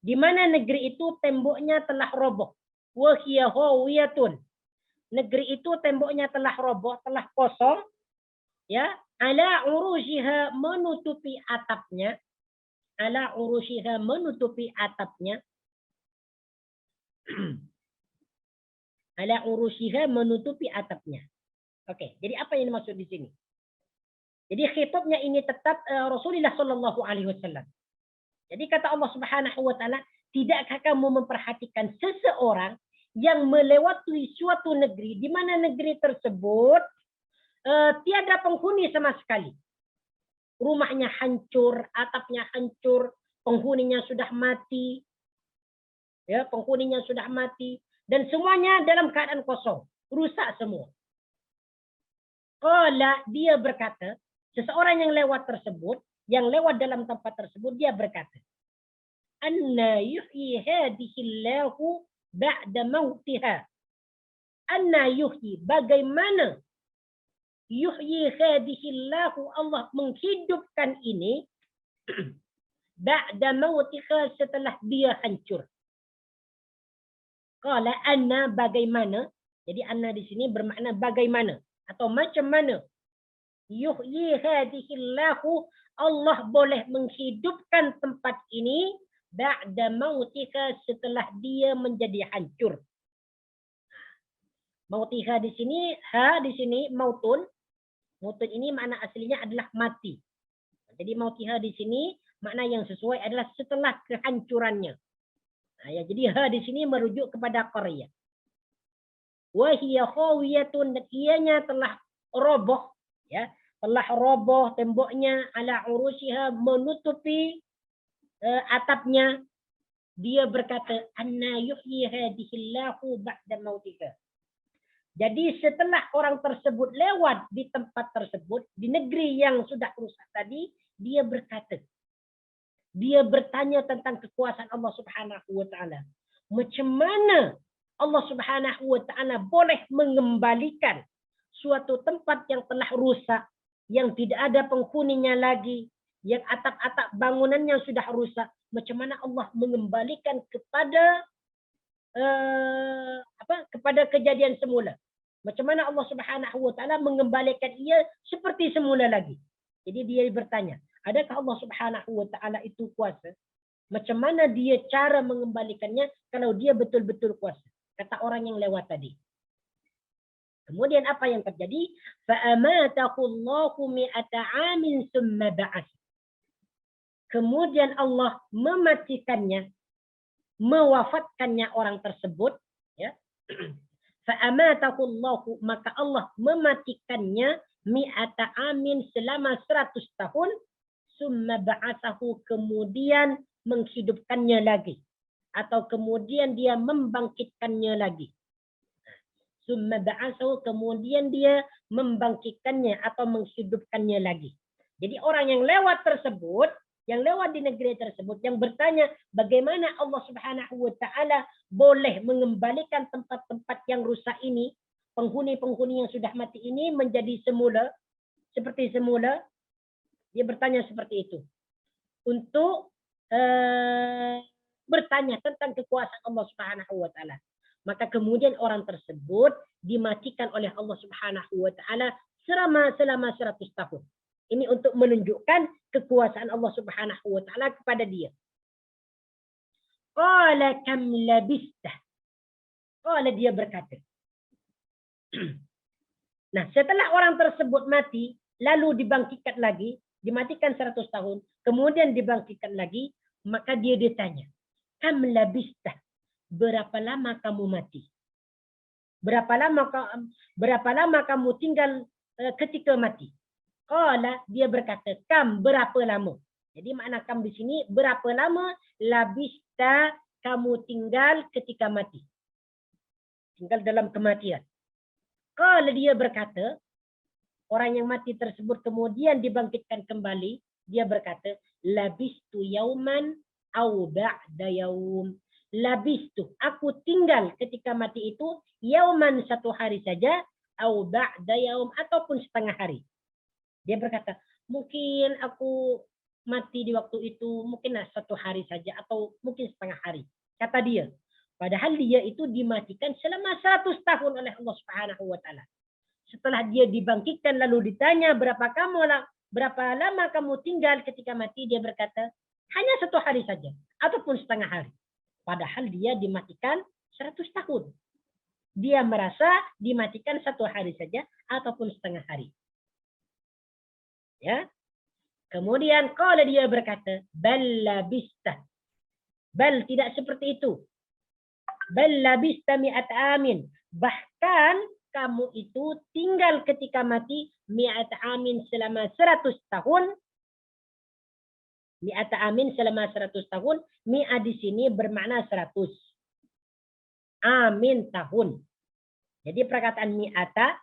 di mana negeri itu temboknya telah roboh. Wa hiya khawiyatun, negeri itu temboknya telah roboh, telah kosong, ya, ala urushiha, menutupi atapnya, ala urushiha, menutupi atapnya. Ala urushiha, menutupi atapnya. Oke, jadi apa yang dimaksud di sini? Jadi khitabnya ini tetap Rasulullah Shallallahu Alaihi Wasallam. Jadi kata Allah Subhanahu Wa Taala, tidakkah kamu memperhatikan seseorang yang melewati suatu negeri di mana negeri tersebut tiada penghuni sama sekali, rumahnya hancur, atapnya hancur, penghuninya sudah mati. Ya, penghuninya sudah mati dan semuanya dalam keadaan kosong, rusak semua. Qala, dia berkata, seseorang yang lewat tersebut, yang lewat dalam tempat tersebut, dia berkata, anna yuhyi hadihillahu ba'da mautiha. Anna yuhyi, bagaimana yuhyi hadihillahu, Allah menghidupkan ini ba'da mautiha, setelah dia hancur. Qala anna, bagaimana. Jadi anna di sini bermakna bagaimana atau macam mana. Yuhyi hadihillahu, Allah boleh menghidupkan tempat ini ba'da mautika, setelah dia menjadi hancur. Mautiha di sini, ha di sini mautun. Mautun ini makna aslinya adalah mati. Jadi mautiha di sini makna yang sesuai adalah setelah kehancurannya. Nah, ya, jadi ha di sini merujuk kepada qaryah. Wa hiya khawiyatun, dan ianya telah roboh, ya, telah roboh temboknya, ala urushiha, menutupi atapnya. Dia berkata, anna yuhyi hadihillahu ba'da mautiha. Jadi setelah orang tersebut lewat di tempat tersebut, di negeri yang sudah rusak tadi, dia berkata, dia bertanya tentang kekuasaan Allah Subhanahu wa Ta'ala. Macam mana Allah Subhanahu wa Ta'ala boleh mengembalikan suatu tempat yang telah rusak, yang tidak ada penghuninya lagi, yang atap-atap bangunannya sudah rusak. Macam mana Allah mengembalikan kepada kepada kejadian semula? Macam mana Allah Subhanahu wa Ta'ala mengembalikan ia seperti semula lagi? Jadi dia bertanya, adakah Allah Subhanahu wa Ta'ala itu kuasa? Macam mana dia cara mengembalikannya kalau dia betul-betul kuasa? Kata orang yang lewat tadi. Kemudian apa yang terjadi? فَأَمَاتَهُ اللَّهُ مِئَةَ عَامٍ ثُمَّ بَعَثَهُ. Kemudian Allah mematikannya, mewafatkannya orang tersebut, ya. فَأَمَاتَهُ اللَّهُ, maka Allah mematikannya, mi'ata amin, selama 100 tahun, summa ba'athahu, kemudian menghidupkannya lagi, atau kemudian dia membangkitkannya lagi. summa ba'atsahu, kemudian dia membangkitkannya atau menghidupkannya lagi. Jadi orang yang lewat tersebut, yang lewat di negeri tersebut, yang bertanya bagaimana Allah Subhanahu wa taala boleh mengembalikan tempat-tempat yang rusak ini, penghuni-penghuni yang sudah mati ini menjadi semula, seperti semula, dia bertanya seperti itu. Untuk bertanya tentang kekuasaan Allah Subhanahu wa taala. Maka kemudian orang tersebut dimatikan oleh Allah Subhanahu wa taala selama 100 tahun. Ini untuk menunjukkan kekuasaan Allah Subhanahu wa taala kepada dia. Qala kam labista. Qala, dia berkata. Nah, setelah orang tersebut mati, lalu dibangkitkan lagi, dimatikan 100 tahun, kemudian dibangkitkan lagi, maka dia ditanya, kam labista, berapa lama kamu mati? Berapa lama kamu tinggal ketika mati? Qala, dia berkata, kam, berapa lama? Jadi makna kam di sini, berapa lama labista kamu tinggal ketika mati? Tinggal dalam kematian. Qala, dia berkata, orang yang mati tersebut kemudian dibangkitkan kembali, dia berkata, labistu yauman au ba'da yaum. Labistu, aku tinggal ketika mati itu yauman, 1 hari saja, au ba'da yaum, ataupun setengah hari. Dia berkata, mungkin aku mati di waktu itu, mungkin 1 hari saja, atau mungkin setengah hari. Kata dia. Padahal dia itu dimatikan selama 100 tahun oleh Allah Subhanahu wa taala. Setelah dia dibangkitkan lalu ditanya berapa lama kamu tinggal ketika mati, dia berkata, hanya 1 hari saja, ataupun setengah hari. Padahal dia dimatikan 100 tahun. Dia merasa dimatikan 1 hari saja, ataupun setengah hari. Ya. Kemudian kalau dia berkata, bal labista. Bal, tidak seperti itu. Bal labista mi'at amin. Bahkan kamu itu tinggal ketika mati mi'at amin selama 100 tahun. Mi'at amin selama 100 tahun. Mi'at di sini bermakna 100. Amin, tahun. Jadi perkataan mi'ata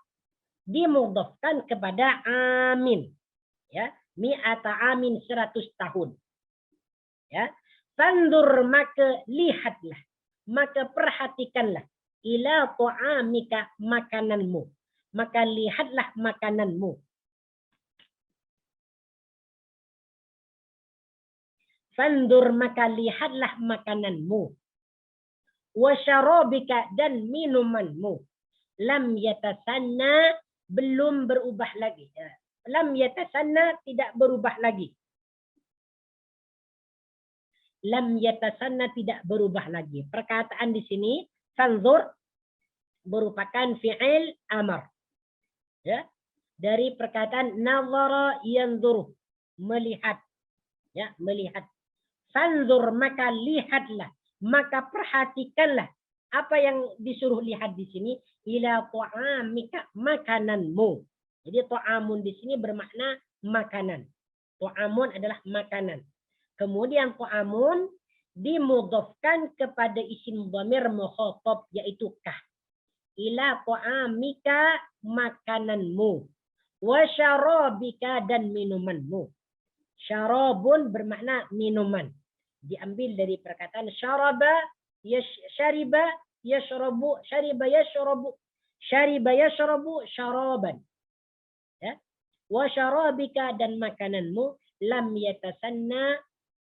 dimudhafkan kepada amin. Ya, mi'ata amin 100 tahun. Ya, fandur, maka lihatlah, maka perhatikanlah, ila ta'amika, makananmu, maka lihatlah makananmu. Fandur, maka lihatlah makananmu. Wa syarabika, dan minumanmu. Lam yatasanna, belum berubah lagi. Lam yatasanna, tidak berubah lagi. Lam yatasanna, tidak berubah lagi. Perkataan di sini fanzur merupakan fi'il amar. Ya, dari perkataan nazara yanzuru, melihat. Ya, melihat. Fanzur, maka lihatlah, maka perhatikanlah. Apa yang disuruh lihat di sini? Ila ta'amika, makananmu. Jadi ta'amun di sini bermakna makanan. Ta'amun adalah makanan. Kemudian ta'amun dimudhafkan kepada isim dhamir mukhatab, yaitu kah. Ila ta'amika, makananmu. Wa syarabika, dan minumanmu. Syarabun bermakna minuman. Diambil dari perkataan syaraba, syariba, yashrabu, syariba, yashrabu, syariba, yashrabu, syaraban. Ya. Wa syarabika, dan makananmu, lam yatasanna,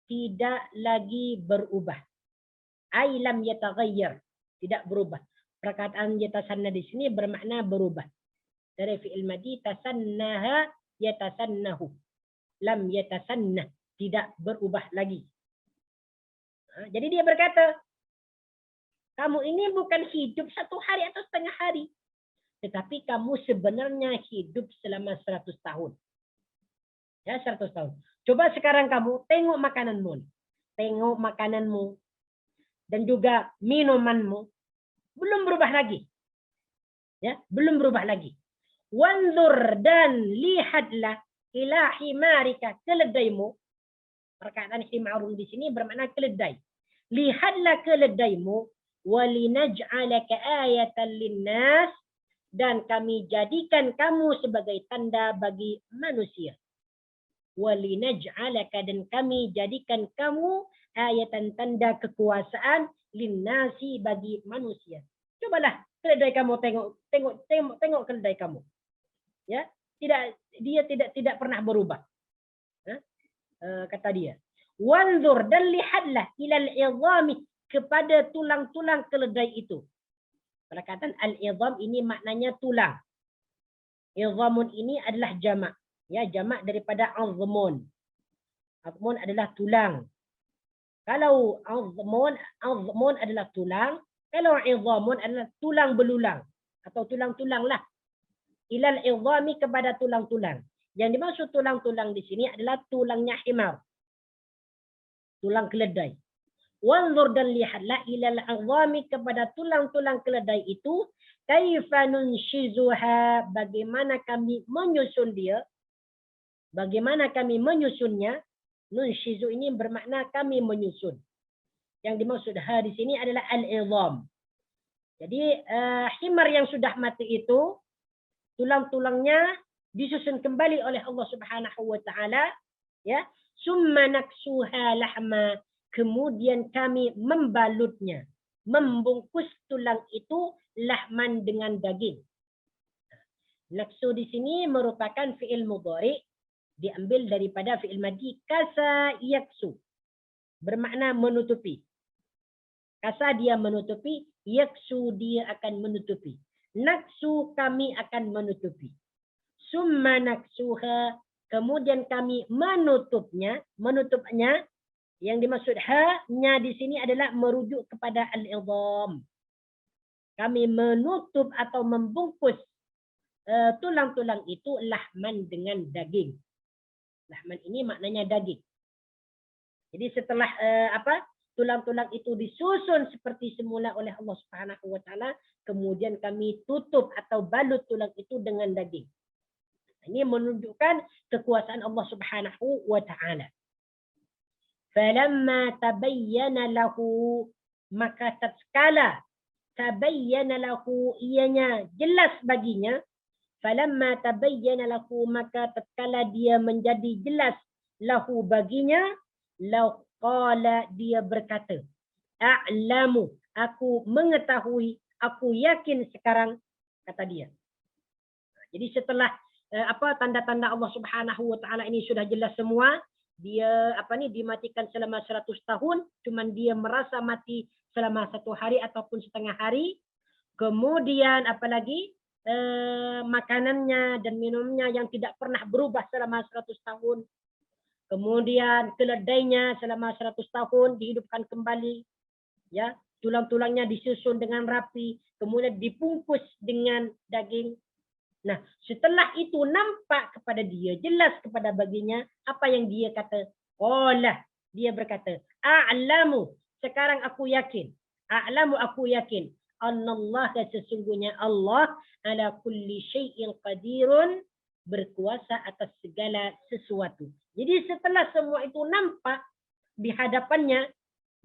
tidak lagi berubah. Ai lam yataghayyar, tidak berubah. Perkataan yatasanna di sini bermakna berubah. Dari fi'il madhi tasannaha yatasannahu. Lam yatasanna, tidak berubah lagi. Jadi dia berkata, kamu ini bukan hidup 1 hari atau setengah hari. Tetapi kamu sebenarnya hidup selama 100 tahun. Ya, 100 tahun. Coba sekarang kamu tengok makananmu. Tengok makananmu. Dan juga minumanmu. Belum berubah lagi. Ya, belum berubah lagi. Wanzur, dan lihatlah, ila himarika, keledaimu. Perkataan himarun di sini bermakna keledai. Lihatlah keledaimu. Walinaj'alaka ayatan linnas, dan kami jadikan kamu sebagai tanda bagi manusia. Walinaj'alaka, dan kami jadikan kamu ayatan, tanda kekuasaan, linnasi, bagi manusia. Cobalah keledai kamu tengok keledai kamu. Ya, dia tidak pernah berubah. Kata dia. Wanzur, dan lihatlah, ilal idhami, kepada tulang-tulang keledai itu. Perkataan al-idham ini maknanya tulang. Idhamun ini adalah jamak. Ya, jamak daripada azmun. Azmun adalah tulang. Kalau azmun adalah tulang, kalau idhamun adalah tulang belulang atau tulang-tulang lah. Ilal idhami, kepada tulang-tulang. Yang dimaksud tulang-tulang di sini adalah tulangnya himar. Tulang keledai. Wanzur, dan lihatlah, ilal idhami, kepada tulang-tulang keledai itu, kaifa nunshizuha, bagaimana kami menyusun dia. Bagaimana kami menyusunnya? Nunshizu ini bermakna kami menyusun. Yang dimaksud di sini adalah al-idham. Jadi himar yang sudah mati itu, tulang-tulangnya disusun kembali oleh Allah Subhanahu wa taala, ya. Summa naksuha lahma, kemudian kami membalutnya, membungkus tulang itu lahman, dengan daging. Naksu di sini merupakan fi'il mudhari, diambil daripada fi'il madhi kasa yaksu, bermakna menutupi. Kasa dia menutupi, yaksu dia akan menutupi. Naksu kami akan menutupi. Summa naksuha, kemudian kami menutupnya. Yang dimaksud ha-nya di sini adalah merujuk kepada al-idham. Kami menutup atau membungkus tulang-tulang itu lahman, dengan daging. Lahman ini maknanya daging. Jadi setelah tulang-tulang itu disusun seperti semula oleh Allah Subhanahu wa taala, kemudian kami tutup atau balut tulang itu dengan daging. Ini menunjukkan kekuasaan Allah Subhanahu wa taala. Falamma tabayyana lahu, maka tatkala tabayyana lahu, ianya jelas baginya. Falamma tabayyana lahu, maka tatkala dia menjadi jelas lahu baginya, law qala, dia berkata, a'lamu, aku mengetahui, aku yakin sekarang, kata dia. Jadi setelah tanda-tanda Allah Subhanahu wa taala ini sudah jelas semua, dia dimatikan selama 100 tahun, cuman dia merasa mati selama 1 hari ataupun setengah hari. Kemudian apalagi makanannya dan minumnya yang tidak pernah berubah selama 100 tahun. Kemudian keledainya selama 100 tahun dihidupkan kembali. Ya, tulang-tulangnya disusun dengan rapi, kemudian dibungkus dengan daging. Nah, setelah itu nampak kepada dia, jelas kepada baginya, apa yang dia kata? Qala, dia berkata, a'lamu, sekarang aku yakin. A'lamu, aku yakin. Annallah, sesungguhnya Allah, ala kulli syai'in qadirun, berkuasa atas segala sesuatu. Jadi setelah semua itu nampak di hadapannya,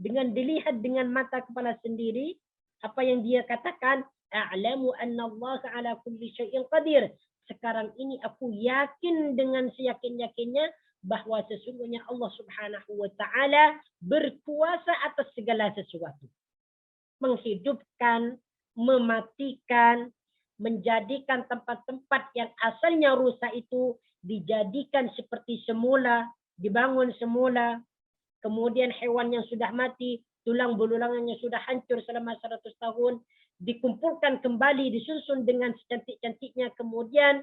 dengan dilihat dengan mata kepala sendiri, apa yang dia katakan, a'lamu anna Allah ala kulli syai'in qadir. Sekarang ini aku yakin dengan seyakin-yakinnya bahwa sesungguhnya Allah Subhanahu wa taala berkuasa atas segala sesuatu. Menghidupkan, mematikan, menjadikan tempat-tempat yang asalnya rusak itu dijadikan seperti semula, dibangun semula. Kemudian hewan yang sudah mati, tulang belulangannya sudah hancur selama 100 tahun, dikumpulkan kembali, disusun dengan secantik-cantiknya, kemudian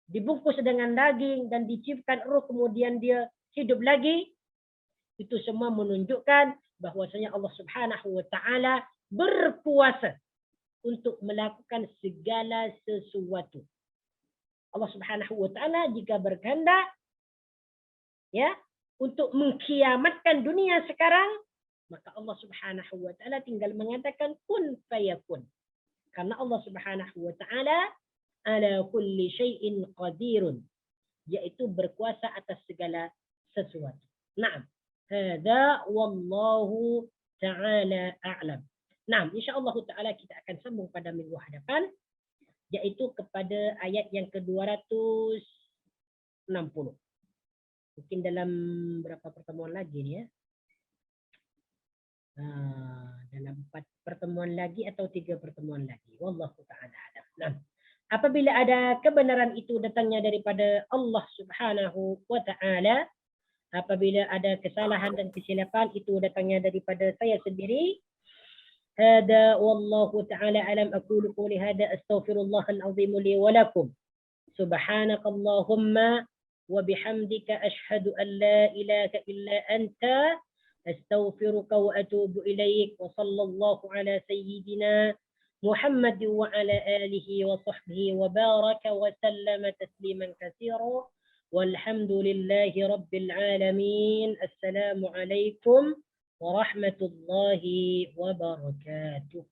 dibungkus dengan daging dan diciupkan roh, kemudian dia hidup lagi. Itu semua menunjukkan bahwasanya Allah Subhanahu wa taala berkuasa untuk melakukan segala sesuatu. Allah Subhanahu wa taala jika berkehendak, ya, untuk mengkiamatkan dunia sekarang, maka Allah Subhanahu wa taala tinggal mengatakan kun fayakun. Karena Allah Subhanahu wa taala ala kulli syai'in qadirun, yaitu berkuasa atas segala sesuatu. Naam. Hadza wallahu taala a'lam. Naam, insyaallah taala kita akan sambung pada minggu hadapan yaitu kepada ayat yang ke-260. Mungkin dalam berapa pertemuan lagi ni ya? Dalam 4 pertemuan lagi atau 3 pertemuan lagi. Wallahu ta'ala alam. Nah, apabila ada kebenaran itu datangnya daripada Allah Subhanahu wa ta'ala, apabila ada kesalahan dan kesilapan itu datangnya daripada saya sendiri. Hada wallahu ta'ala alam, aqulu qawli hada astaghfirullahal azim li wa lakum. Subhanakallahumma wa bihamdika ashhadu an la ilaha illa anta astaghfiruka wa atubu ilaik. Wa sallallahu ala sayyidina Muhammad wa ala alihi wa sahbihi wa baraka wa sallama tasliman katsira. Walhamdulillahi rabbil alamin. Assalamu alaikum warahmatullahi wabarakatuh.